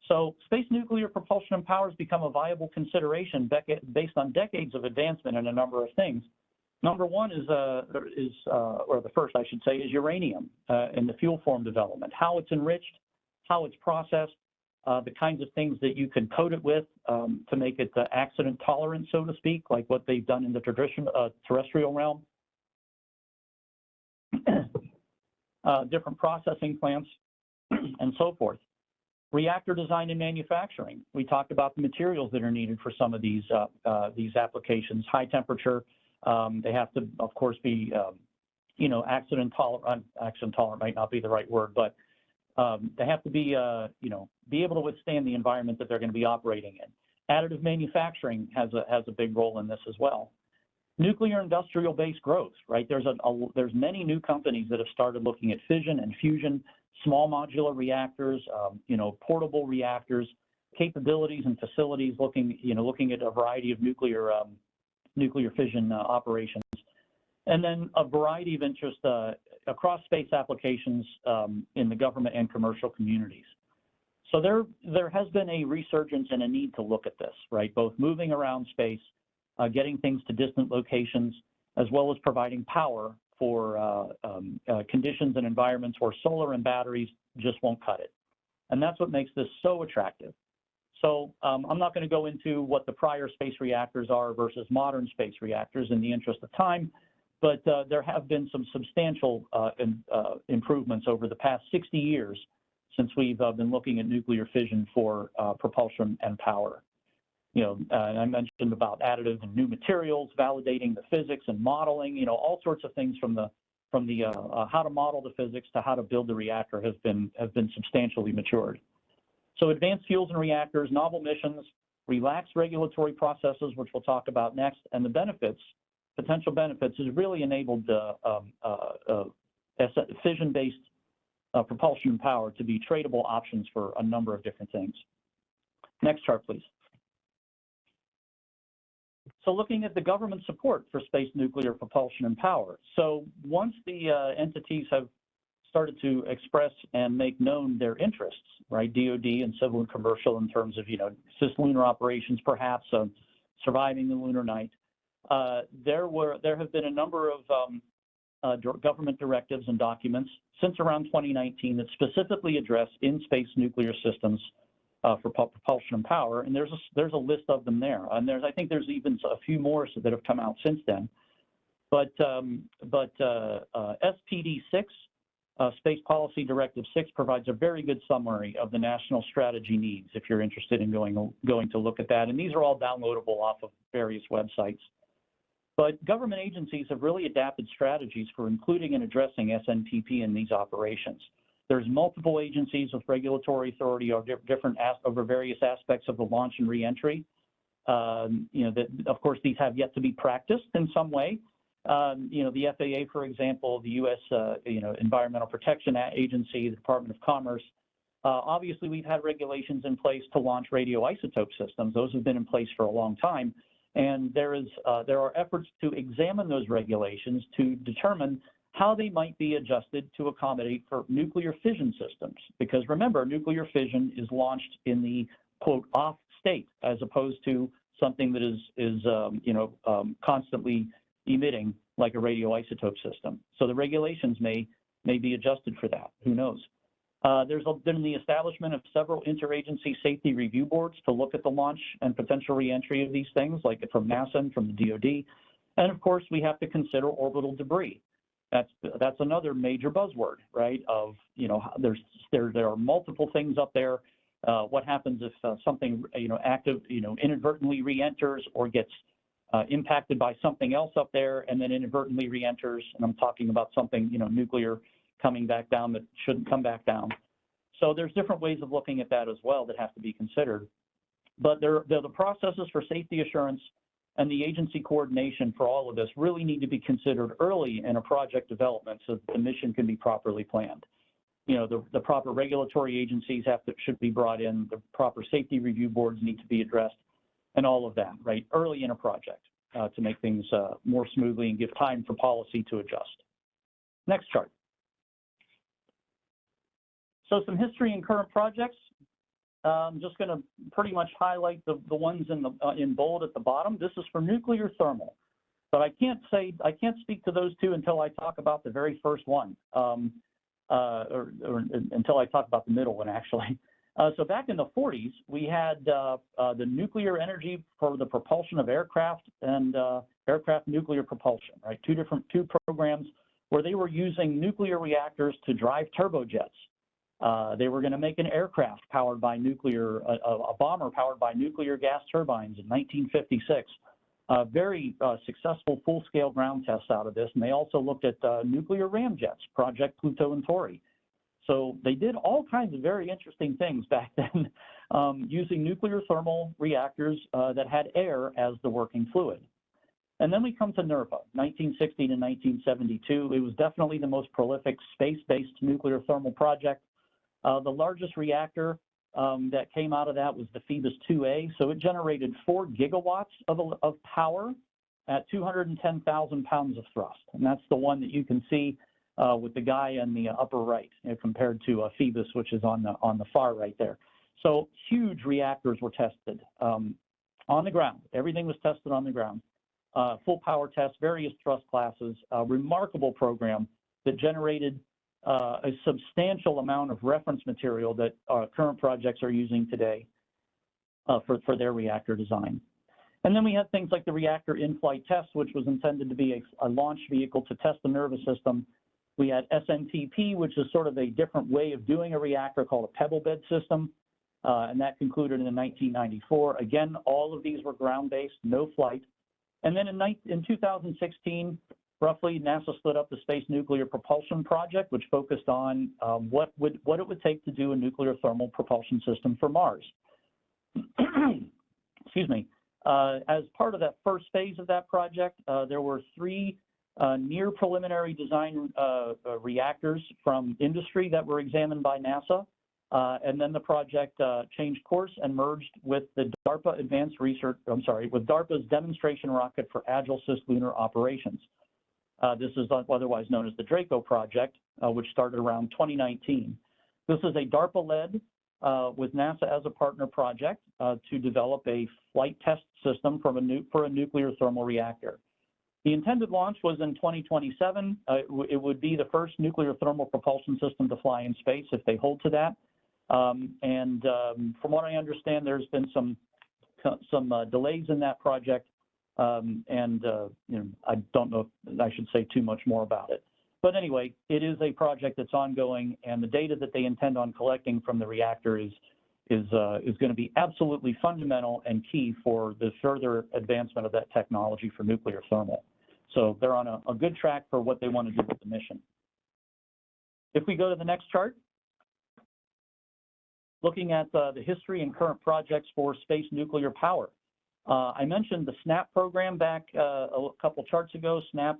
So space nuclear propulsion and power has become a viable consideration based on decades of advancement in a number of things. Number one is the first I should say, is uranium in the fuel form development, how it's enriched, how it's processed, the kinds of things that you can coat it with to make it accident tolerant, so to speak, like what they've done in the terrestrial realm. Different processing plants and so forth. Reactor design and manufacturing. We talked about the materials that are needed for some of these applications. High temperature. They have to, of course, be, accident tolerant. Accident tolerant might not be the right word, but they have to be, be able to withstand the environment that they're going to be operating in. Additive manufacturing has a big role in this as well. nuclear industrial base growth, right? There's many new companies that have started looking at fission and fusion, small modular reactors, portable reactors, capabilities and facilities looking at a variety of nuclear fission operations, and then a variety of interest across space applications in the government and commercial communities. So there has been a resurgence and a need to look at this, right? Both moving around space, getting things to distant locations, as well as providing power for conditions and environments where solar and batteries just won't cut it. And that's what makes this so attractive. So I'm not going to go into what the prior space reactors are versus modern space reactors in the interest of time, but there have been some substantial improvements over the past 60 years since we've been looking at nuclear fission for propulsion and power. I mentioned about additive and new materials, validating the physics and modeling, all sorts of things from the how to model the physics to how to build the reactor have been substantially matured. So advanced fuels and reactors, novel missions, relaxed regulatory processes, which we'll talk about next, and the benefits, potential benefits, has really enabled fission-based propulsion and power to be tradable options for a number of different things. Next chart, please. So looking at the government support for space nuclear propulsion and power. So once the entities have started to express and make known their interests, right, DoD and civil and commercial in terms of, cislunar operations, perhaps surviving the lunar night, there have been a number of government directives and documents since around 2019 that specifically address in-space nuclear systems for propulsion and power, and there's a list of them there, and I think there's even a few more that have come out since then. But SPD 6, Space Policy Directive 6, provides a very good summary of the national strategy needs if you're interested in going to look at that, and these are all downloadable off of various websites. But government agencies have really adapted strategies for including and addressing SNPP in these operations. There's multiple agencies with regulatory authority over various aspects of the launch and reentry. That of course these have yet to be practiced in some way. The FAA, for example, the U.S. Environmental Protection Agency, the Department of Commerce. Obviously, we've had regulations in place to launch radioisotope systems. Those have been in place for a long time, and there are efforts to examine those regulations to determine how they might be adjusted to accommodate for nuclear fission systems. Because remember, nuclear fission is launched in the, quote, off state, as opposed to something that is constantly emitting like a radioisotope system. So the regulations may be adjusted for that. Who knows? There's been the establishment of several interagency safety review boards to look at the launch and potential reentry of these things, like from NASA and from the DoD. And of course, we have to consider orbital debris. That's another major buzzword, right? Of there are multiple things up there. What happens if something active inadvertently re-enters or gets impacted by something else up there and then inadvertently re-enters? And I'm talking about something nuclear coming back down that shouldn't come back down. So there's different ways of looking at that as well that have to be considered. But the processes for safety assurance and the agency coordination for all of this really need to be considered early in a project development so that the mission can be properly planned. The proper regulatory agencies should be brought in, the proper safety review boards need to be addressed, and all of that, right, early in a project to make things more smoothly and give time for policy to adjust. Next chart. So some history and current projects. I'm just going to pretty much highlight the ones in bold at the bottom. This is for nuclear thermal, but I can't speak to those two until I talk about the very first one, or until I talk about the middle one, actually. So back in the 40s, we had the nuclear energy for the propulsion of aircraft and aircraft nuclear propulsion, right? Two programs where they were using nuclear reactors to drive turbojets. They were going to make an aircraft powered by nuclear, a bomber powered by nuclear gas turbines in 1956. Very successful full-scale ground tests out of this, and they also looked at nuclear ramjets, Project Pluto and Tori. So they did all kinds of very interesting things back then using nuclear thermal reactors that had air as the working fluid. And then we come to NERPA, 1960 to 1972. It was definitely the most prolific space-based nuclear thermal project. The largest reactor that came out of that was the Phoebus 2A. So it generated 4 gigawatts of power at 210,000 pounds of thrust. And that's the one that you can see with the guy in the upper right, compared to Phoebus, which is on the far right there. So huge reactors were tested on the ground. Everything was tested on the ground. Full power tests, various thrust classes, a remarkable program that generated a substantial amount of reference material that current projects are using today for their reactor design. And then we had things like the reactor in-flight test, which was intended to be a launch vehicle to test the nervous system. We had SNPP, which is sort of a different way of doing a reactor called a pebble bed system, and that concluded in 1994. Again, all of these were ground-based, no flight. And then in 2016, roughly, NASA stood up the Space Nuclear Propulsion Project, which focused on what it would take to do a nuclear thermal propulsion system for Mars. Excuse me. As part of that first phase of that project, there were 3 near preliminary design reactors from industry that were examined by NASA. And then the project changed course and merged with the DARPA with DARPA's demonstration rocket for agile cislunar operations. This is otherwise known as the Draco project, which started around 2019. This is a DARPA-led, with NASA as a partner project to develop a flight test system for a nuclear thermal reactor. The intended launch was in 2027. It would be the first nuclear thermal propulsion system to fly in space if they hold to that. From what I understand, there's been some delays in that project, I don't know if I should say too much more about it. But anyway, it is a project that's ongoing, and the data that they intend on collecting from the reactor is going to be absolutely fundamental and key for the further advancement of that technology for nuclear thermal. So they're on a good track for what they want to do with the mission. If we go to the next chart, looking at the history and current projects for space nuclear power. I mentioned the SNAP program back a couple charts ago. SNAP,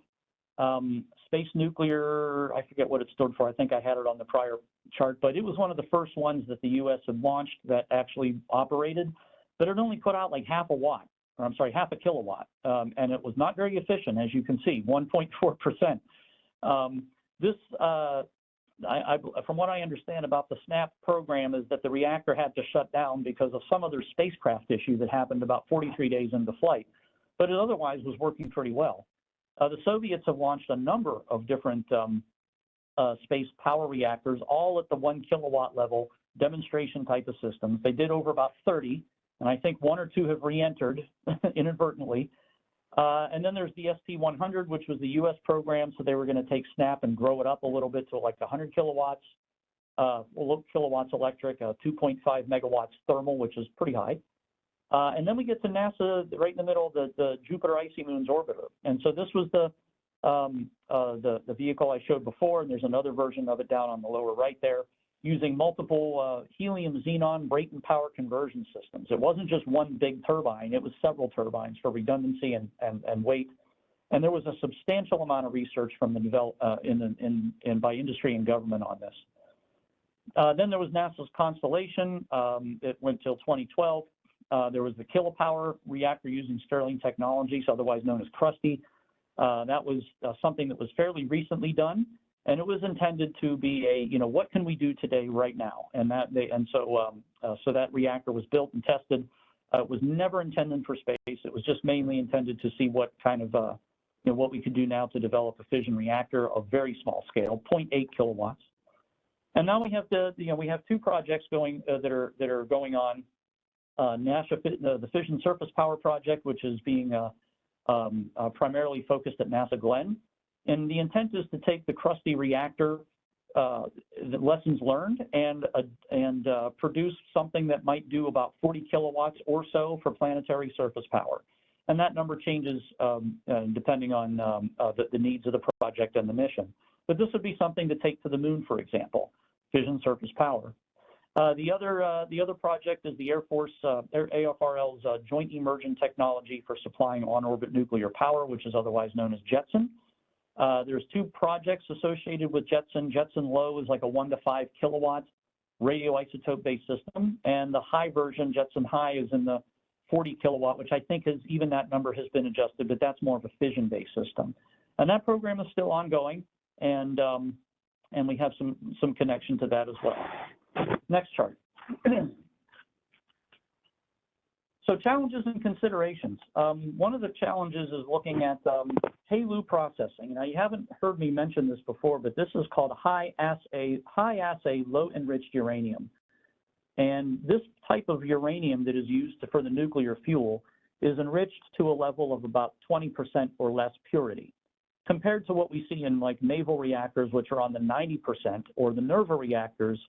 Space Nuclear, I forget what it stood for. I think I had it on the prior chart, but it was one of the first ones that the U.S. had launched that actually operated, but it only put out like half a kilowatt, and it was not very efficient, as you can see, 1.4%. From what I understand about the SNAP program is that the reactor had to shut down because of some other spacecraft issue that happened about 43 days into flight, but it otherwise was working pretty well. The Soviets have launched a number of different space power reactors, all at the 1 kilowatt level, demonstration type of systems. They did over about 30, and I think 1 or 2 have re-entered inadvertently. And then there's the ST-100, which was the U.S. program, so they were going to take SNAP and grow it up a little bit to like 100 kilowatts, kilowatts electric, 2.5 megawatts thermal, which is pretty high. And then we get to NASA right in the middle of the Jupiter Icy Moons orbiter. And so this was the vehicle I showed before, and there's another version of it down on the lower right there, using multiple helium-xenon Brayton power conversion systems. It wasn't just one big turbine, it was several turbines for redundancy and weight. And there was a substantial amount of research from the by industry and government on this. Then there was NASA's Constellation. It went till 2012. There was the kilopower reactor using Stirling Technologies, otherwise known as CRUSTY. That was something that was fairly recently done. And it was intended to be what can we do today, right now? And so that reactor was built and tested. It was never intended for space. It was just mainly intended to see what kind of, what we could do now to develop a fission reactor of very small scale, 0.8 kilowatts. And now we have we have 2 projects going that are going on. the Fission Surface Power Project, which is being primarily focused at NASA Glenn. And the intent is to take the crusty reactor, the lessons learned, and produce something that might do about 40 kilowatts or so for planetary surface power. And that number changes depending on the needs of the project and the mission. But this would be something to take to the moon, for example, fission surface power. The other project is the Air Force AFRL's Joint Emergent Technology for Supplying On-Orbit Nuclear Power, which is otherwise known as JETSON. There's 2 projects associated with JETSON. JETSON Low is like a 1 to 5 kilowatt radioisotope-based system, and the high version, JETSON High, is in the 40 kilowatt, which I think even that number has been adjusted, but that's more of a fission-based system. And that program is still ongoing, and we have some connection to that as well. Next chart. So challenges and considerations. One of the challenges is looking at HALEU processing. Now, you haven't heard me mention this before, but this is called high assay low enriched uranium. And this type of uranium that is used for the nuclear fuel is enriched to a level of about 20% or less purity, compared to what we see in like naval reactors, which are on the 90%, or the NERVA reactors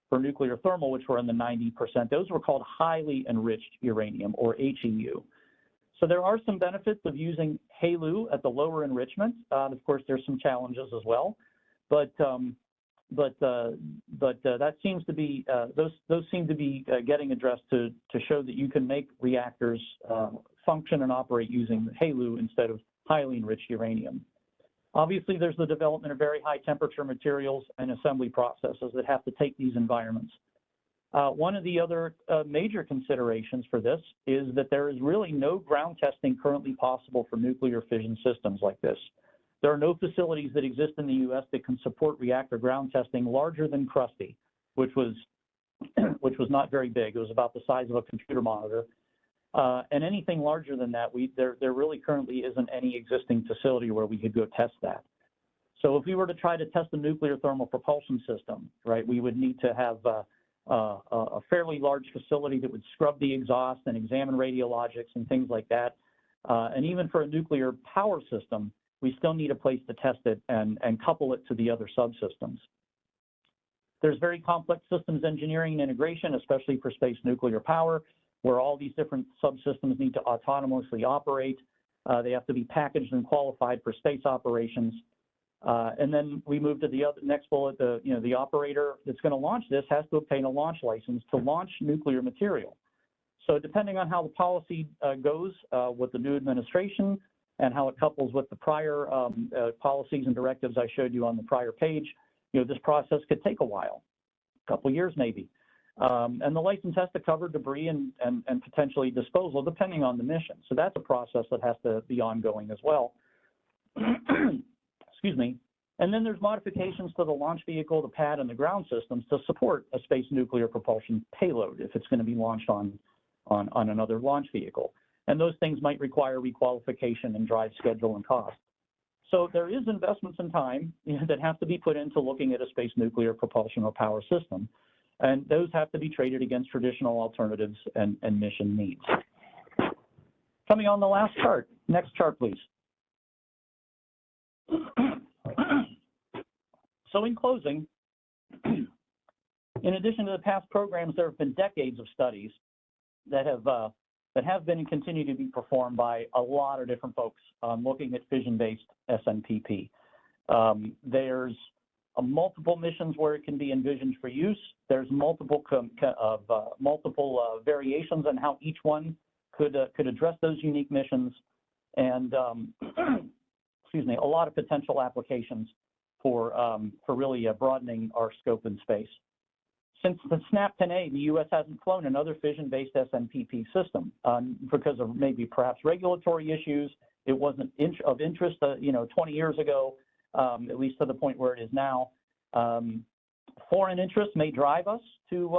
for nuclear thermal, which were in the 90%. Those were called highly enriched uranium, or HEU. So there are some benefits of using HALEU at the lower enrichment. Of course, there's some challenges as well, but that seems to be those seem to be getting addressed to show that you can make reactors function and operate using HALEU instead of highly enriched uranium. Obviously, there's the development of very high temperature materials and assembly processes that have to take these environments. One of the other major considerations for this is that there is really no ground testing currently possible for nuclear fission systems like this. There are no facilities that exist in the U.S. that can support reactor ground testing larger than Krusty, which was not very big. It was about the size of a computer monitor. And anything larger than that, there really currently isn't any existing facility where we could go test that. So if we were to try to test a nuclear thermal propulsion system, right, we would need to have a fairly large facility that would scrub the exhaust and examine radiologics and things like that. And even for a nuclear power system, we still need a place to test it and couple it to the other subsystems. There's very complex systems engineering and integration, especially for space nuclear power, where all these different subsystems need to autonomously operate. They have to be packaged and qualified for space operations. And then we move to the next bullet. The operator that's going to launch this has to obtain a launch license to launch nuclear material. So depending on how the policy goes with the new administration and how it couples with the prior policies and directives I showed you on the prior page, this process could take a while, a couple years maybe. And the license has to cover debris and potentially disposal, depending on the mission. So that's a process that has to be ongoing as well. Excuse me. And then there's modifications to the launch vehicle, the pad, and the ground systems to support a space nuclear propulsion payload if it's going to be launched on another launch vehicle. And those things might require requalification and drive schedule and cost. So there is investments in time that have to be put into looking at a space nuclear propulsion or power system. And those have to be traded against traditional alternatives and mission needs. Coming on the last chart. Next chart, please. So in closing, in addition to the past programs, there have been decades of studies that have been and continue to be performed by a lot of different folks looking at fission-based SNPP. There's multiple missions where it can be envisioned for use. There's multiple variations on how each one could address those unique missions, and excuse me, a lot of potential applications for really broadening our scope in space. Since the SNAP-10A, the U.S. hasn't flown another fission-based SNPP system because of maybe perhaps regulatory issues. It wasn't of interest, 20 years ago, at least to the point where it is now. Foreign interests may drive us to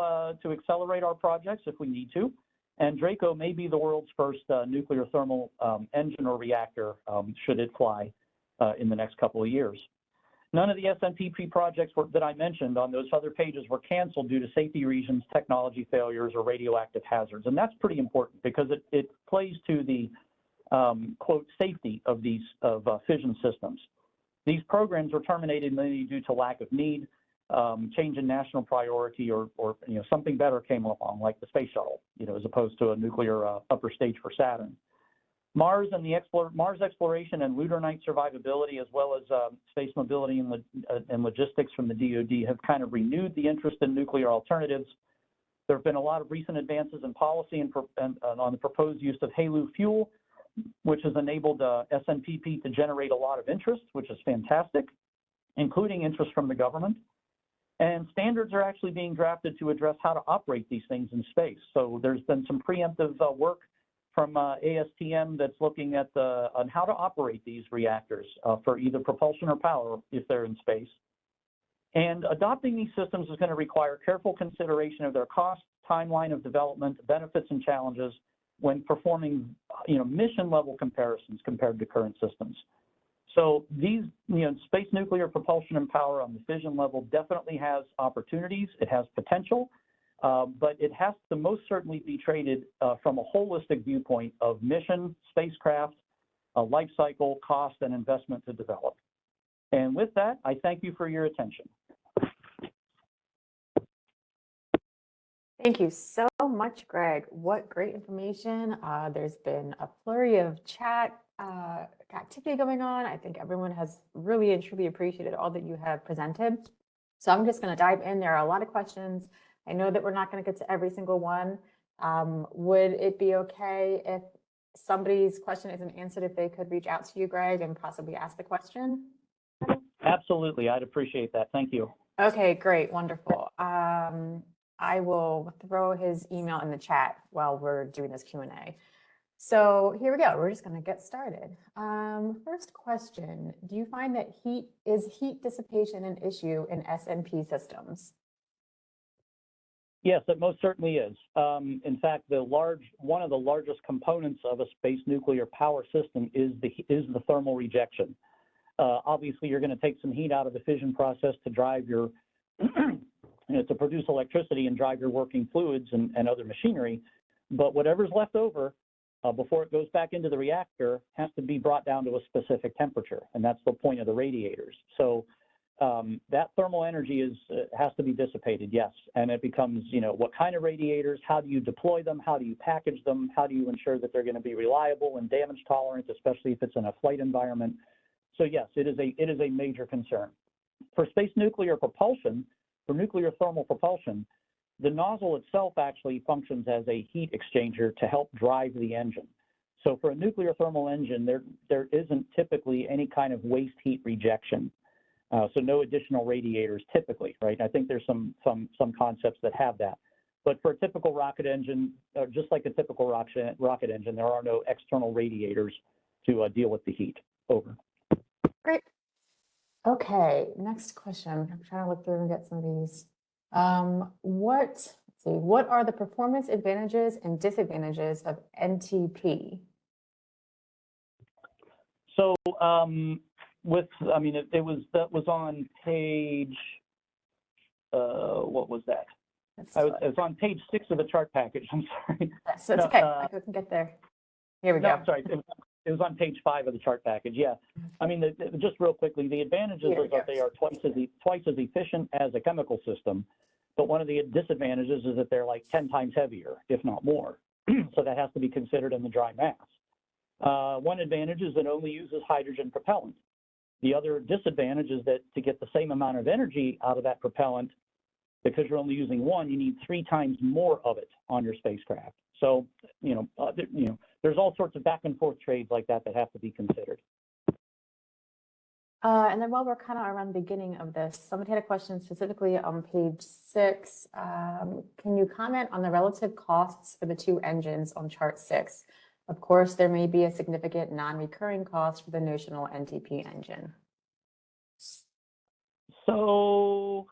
accelerate our projects if we need to, and DRACO may be the world's first nuclear thermal engine or reactor should it fly in the next couple of years. None of the SNPP projects that I mentioned on those other pages were canceled due to safety reasons, technology failures, or radioactive hazards. And that's pretty important because it plays to the, quote, safety of these fission systems. These programs were terminated mainly due to lack of need, change in national priority, or something better came along, like the space shuttle, as opposed to a nuclear upper stage for Saturn. Mars and Mars exploration and lunar night survivability, as well as space mobility and logistics from the DoD, have kind of renewed the interest in nuclear alternatives. There have been a lot of recent advances in policy and on the proposed use of HALEU fuel, which has enabled SNPP to generate a lot of interest, which is fantastic, including interest from the government. And standards are actually being drafted to address how to operate these things in space. So there's been some preemptive work from ASTM that's looking at on how to operate these reactors for either propulsion or power if they're in space. And adopting these systems is going to require careful consideration of their cost, timeline of development, benefits, and challenges when performing, mission level comparisons compared to current systems. So these, space nuclear propulsion and power on the fission level definitely has opportunities. It has potential, but it has to most certainly be treated from a holistic viewpoint of mission, spacecraft, life cycle, cost, and investment to develop. And with that, I thank you for your attention. Thank you so much, Greg. What great information. There's been a flurry of chat activity going on. I think everyone has really and truly appreciated all that you have presented. So I'm just going to dive in. There are a lot of questions. I know that we're not going to get to every single one. Would it be okay if somebody's question isn't answered, if they could reach out to you, Greg, and possibly ask the question? Absolutely. I'd appreciate that. Thank you. Okay, great. Wonderful. I will throw his email in the chat while we're doing this Q&A. So here we go. We're just going to get started. First question, do you find that heat dissipation an issue in SNP systems? Yes, it most certainly is. In fact, one of the largest components of a space nuclear power system is the thermal rejection. Obviously, you're going to take some heat out of the fission process to drive your, to produce electricity and drive your working fluids and other machinery. But whatever's left over before it goes back into the reactor has to be brought down to a specific temperature, and that's the point of the radiators. So that thermal energy has to be dissipated, yes. And it becomes, what kind of radiators, how do you deploy them, how do you package them, how do you ensure that they're going to be reliable and damage tolerant, especially if it's in a flight environment. So yes, it is a major concern. For space nuclear propulsion, for nuclear thermal propulsion, the nozzle itself actually functions as a heat exchanger to help drive the engine. So for a nuclear thermal engine, there isn't typically any kind of waste heat rejection. So no additional radiators typically, right? I think there's some concepts that have that. But for a typical rocket engine, just like a typical rocket engine, there are no external radiators to deal with the heat. Over. Great. Okay, next question. I'm trying to look through and get some of these. What are the performance advantages and disadvantages of NTP? So that was on page, what was that? It was on page 6 of the chart package. I'm sorry. So it's okay. I couldn't get there. Here we go. I'm sorry. It was on page 5 of the chart package. Yeah. I mean, just real quickly, the advantages is that they are twice as efficient as a chemical system. But one of the disadvantages is that they're like 10 times heavier, if not more. So that has to be considered in the dry mass. One advantage is it only uses hydrogen propellant. The other disadvantage is that to get the same amount of energy out of that propellant, because you're only using one, you need 3 times more of it on your spacecraft. So, there's all sorts of back and forth trades like that have to be considered. And then while we're kind of around the beginning of this, somebody had a question specifically on page 6. Can you comment on the relative costs for the 2 engines on chart 6? Of course, there may be a significant non-recurring cost for the Notional NTP engine. So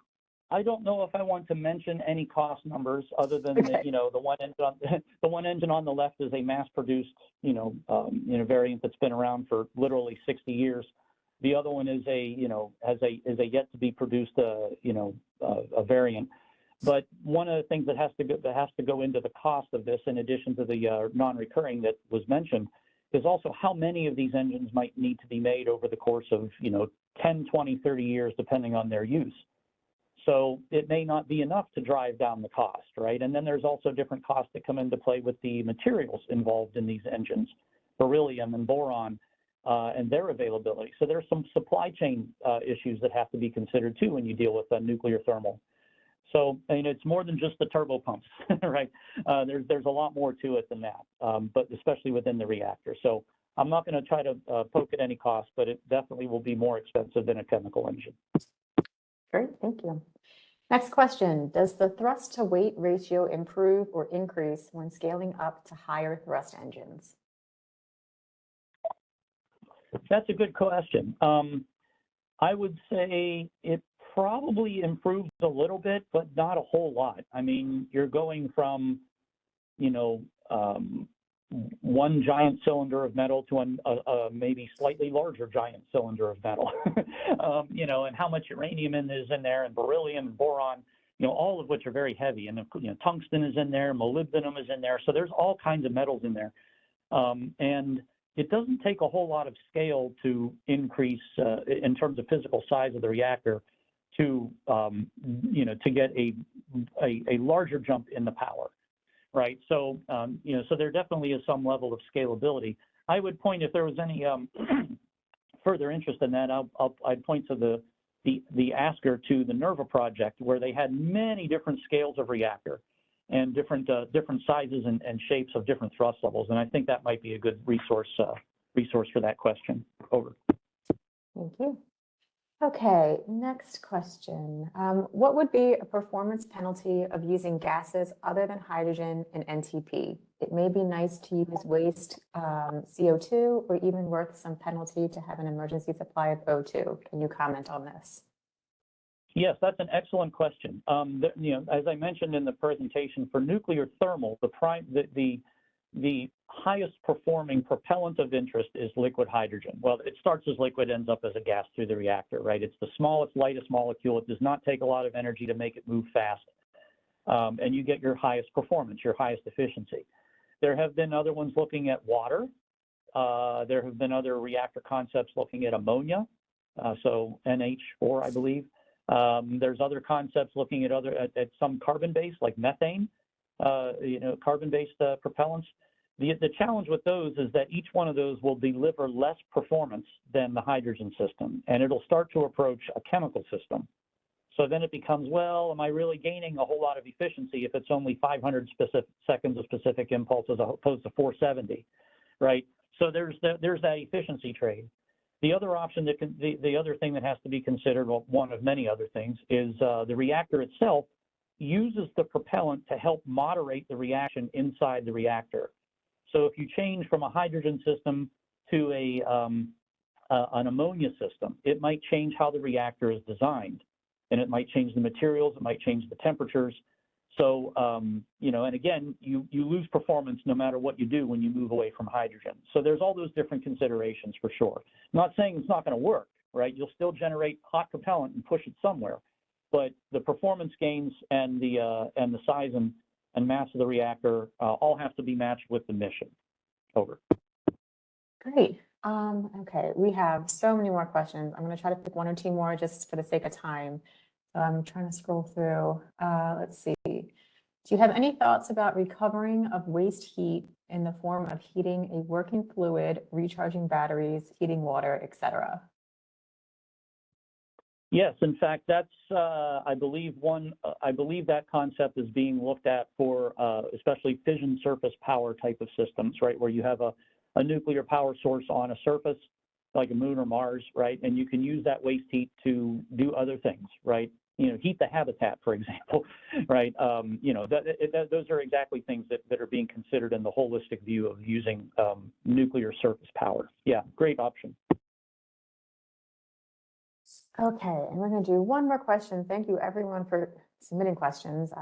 I don't know if I want to mention any cost numbers other than the one engine on the left is a mass-produced variant that's been around for literally 60 years. The other one is has a yet to be produced a variant. But one of the things that has to go into the cost of this, in addition to the non-recurring that was mentioned, is also how many of these engines might need to be made over the course of 10, 20, 30 years, depending on their use. So it may not be enough to drive down the cost, right? And then there's also different costs that come into play with the materials involved in these engines, beryllium and boron, and their availability. So there's some supply chain issues that have to be considered too when you deal with nuclear thermal. So, and it's more than just the turbo pumps, right? There's a lot more to it than that, but especially within the reactor. So I'm not going to try to poke at any cost, but it definitely will be more expensive than a chemical engine. Great, thank you. Next question, does the thrust to weight ratio improve or increase when scaling up to higher thrust engines? That's a good question. I would say it probably improves a little bit, but not a whole lot. I mean, you're going from, you know, one giant cylinder of metal to a maybe slightly larger giant cylinder of metal, you know, and how much uranium is in there, and beryllium and boron, you know, all of which are very heavy. And, you know, tungsten is in there, molybdenum is in there. So there's all kinds of metals in there. And it doesn't take a whole lot of scale to increase in terms of physical size of the reactor to, you know, to get a larger jump in the power, right? So, you know, so there definitely is some level of scalability. I would point, if there was any further interest in that, I'd point to the asker to the NERVA project, where they had many different scales of reactor and different sizes and shapes of different thrust levels. And I think that might be a good resource for that question. Over. Thank you. Okay, next question. What would be a performance penalty of using gases other than hydrogen in NTP? It may be nice to use waste CO2, or even worth some penalty to have an emergency supply of O2. Can you comment on this? Yes, that's an excellent question. You know, as I mentioned in the presentation, for nuclear thermal, the highest performing propellant of interest is liquid hydrogen. Well, it starts as liquid, ends up as a gas through the reactor, right? It's the smallest, lightest molecule. It does not take a lot of energy to make it move fast. And you get your highest performance, your highest efficiency. There have been other ones looking at water. There have been other reactor concepts looking at ammonia, so NH4, I believe. There's other concepts looking at at some carbon-based, like methane, you know, carbon-based propellants. The challenge with those is that each one of those will deliver less performance than the hydrogen system, and it'll start to approach a chemical system. So then it becomes, well, am I really gaining a whole lot of efficiency if it's only 500 seconds of specific impulse as opposed to 470, right? So there's that efficiency trade. The other option the other thing that has to be considered, well, one of many other things, is the reactor itself uses the propellant to help moderate the reaction inside the reactor. So if you change from a hydrogen system to an ammonia system, it might change how the reactor is designed, and it might change the materials, it might change the temperatures. So, you know, and again, you lose performance no matter what you do when you move away from hydrogen. So there's all those different considerations for sure. I'm not saying it's not going to work, right? You'll still generate hot propellant and push it somewhere, but the performance gains and the size and mass of the reactor all have to be matched with the mission. Over. Great. Okay, we have so many more questions. I'm going to try to pick one or two more just for the sake of time. So I'm trying to scroll through. Let's see. Do you have any thoughts about recovering of waste heat in the form of heating a working fluid, recharging batteries, heating water, etc.? Yes, in fact, that's I believe that concept is being looked at for especially fission surface power type of systems, right, where you have a nuclear power source on a surface like a moon or Mars, right, and you can use that waste heat to do other things, right? You know, heat the habitat, for example, right? You know, those are exactly things that are being considered in the holistic view of using nuclear surface power. Yeah, great option. Okay, and we're going to do one more question. Thank you, everyone, for submitting questions.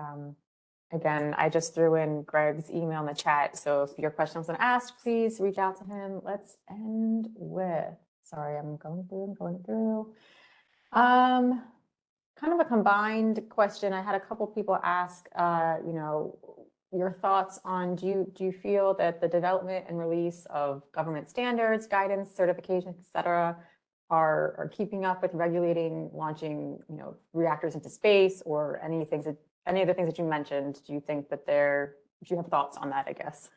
Again, I just threw in Greg's email in the chat, so if your question wasn't asked, please reach out to him. Let's end with, sorry, I'm going through. Kind of a combined question. I had a couple people ask, you know, your thoughts on, do you feel that the development and release of government standards, guidance, certification, et cetera, are keeping up with regulating launching, you know, reactors into space, or any of the things that you mentioned? Do you think that do you have thoughts on that, I guess?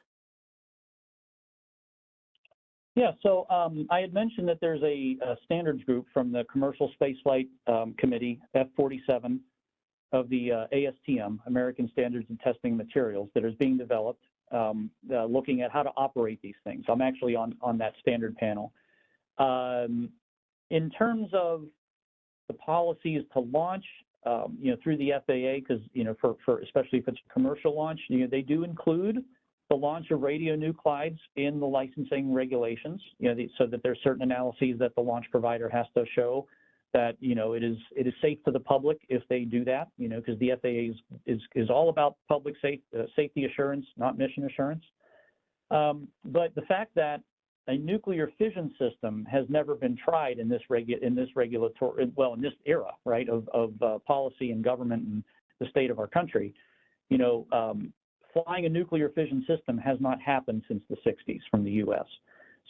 Yeah, so I had mentioned that there's a standards group from the Commercial Spaceflight Committee, F47, ASTM, American Standards and Testing Materials, that is being developed, looking at how to operate these things. I'm actually on that standard panel. In terms of the policies to launch, through the FAA, because, for especially if it's a commercial launch, they do include the launch of radionuclides in the licensing regulations, so that there's certain analyses that the launch provider has to show that, it is safe to the public if they do that, because the FAA is all about public safety assurance, not mission assurance. But the fact that a nuclear fission system has never been tried in this regulatory, well, in this era, right, of policy and government and the state of our country, flying a nuclear fission system has not happened since the 60s from the U.S.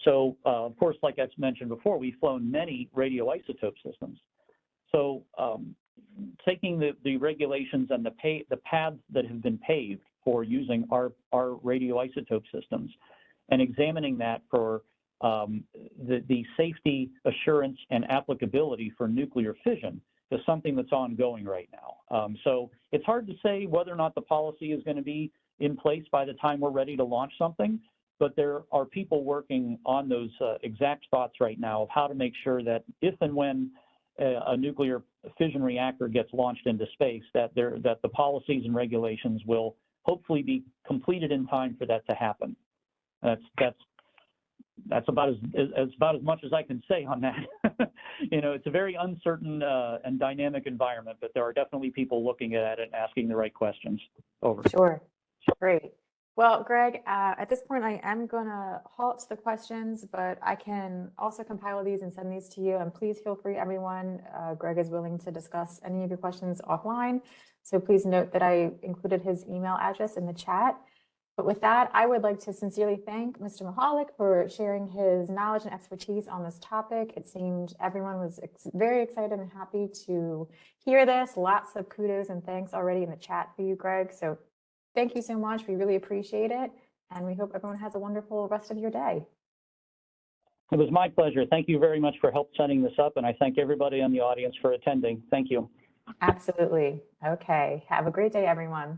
So, of course, like I've mentioned before, we've flown many radioisotope systems. So, taking the regulations and the paths that have been paved for using our radioisotope systems and examining that for the safety assurance and applicability for nuclear fission is something that's ongoing right now. So it's hard to say whether or not the policy is going to be in place by the time we're ready to launch something, but there are people working on those exact thoughts right now of how to make sure that if and when a nuclear fission reactor gets launched into space, that the policies and regulations will hopefully be completed in time for that to happen. That's about as much as I can say on that. It's a very uncertain and dynamic environment, but there are definitely people looking at it and asking the right questions. Over. Sure. Great. Well, Greg, at this point, I am going to halt the questions, but I can also compile these and send these to you. And please feel free, everyone. Greg is willing to discuss any of your questions offline. So please note that I included his email address in the chat. But with that, I would like to sincerely thank Mr. Mahalik for sharing his knowledge and expertise on this topic. It seemed everyone was very excited and happy to hear this. Lots of kudos and thanks already in the chat for you, Greg. So thank you so much. We really appreciate it. And we hope everyone has a wonderful rest of your day. It was my pleasure. Thank you very much for help setting this up. And I thank everybody in the audience for attending. Thank you. Absolutely. Okay. Have a great day, everyone.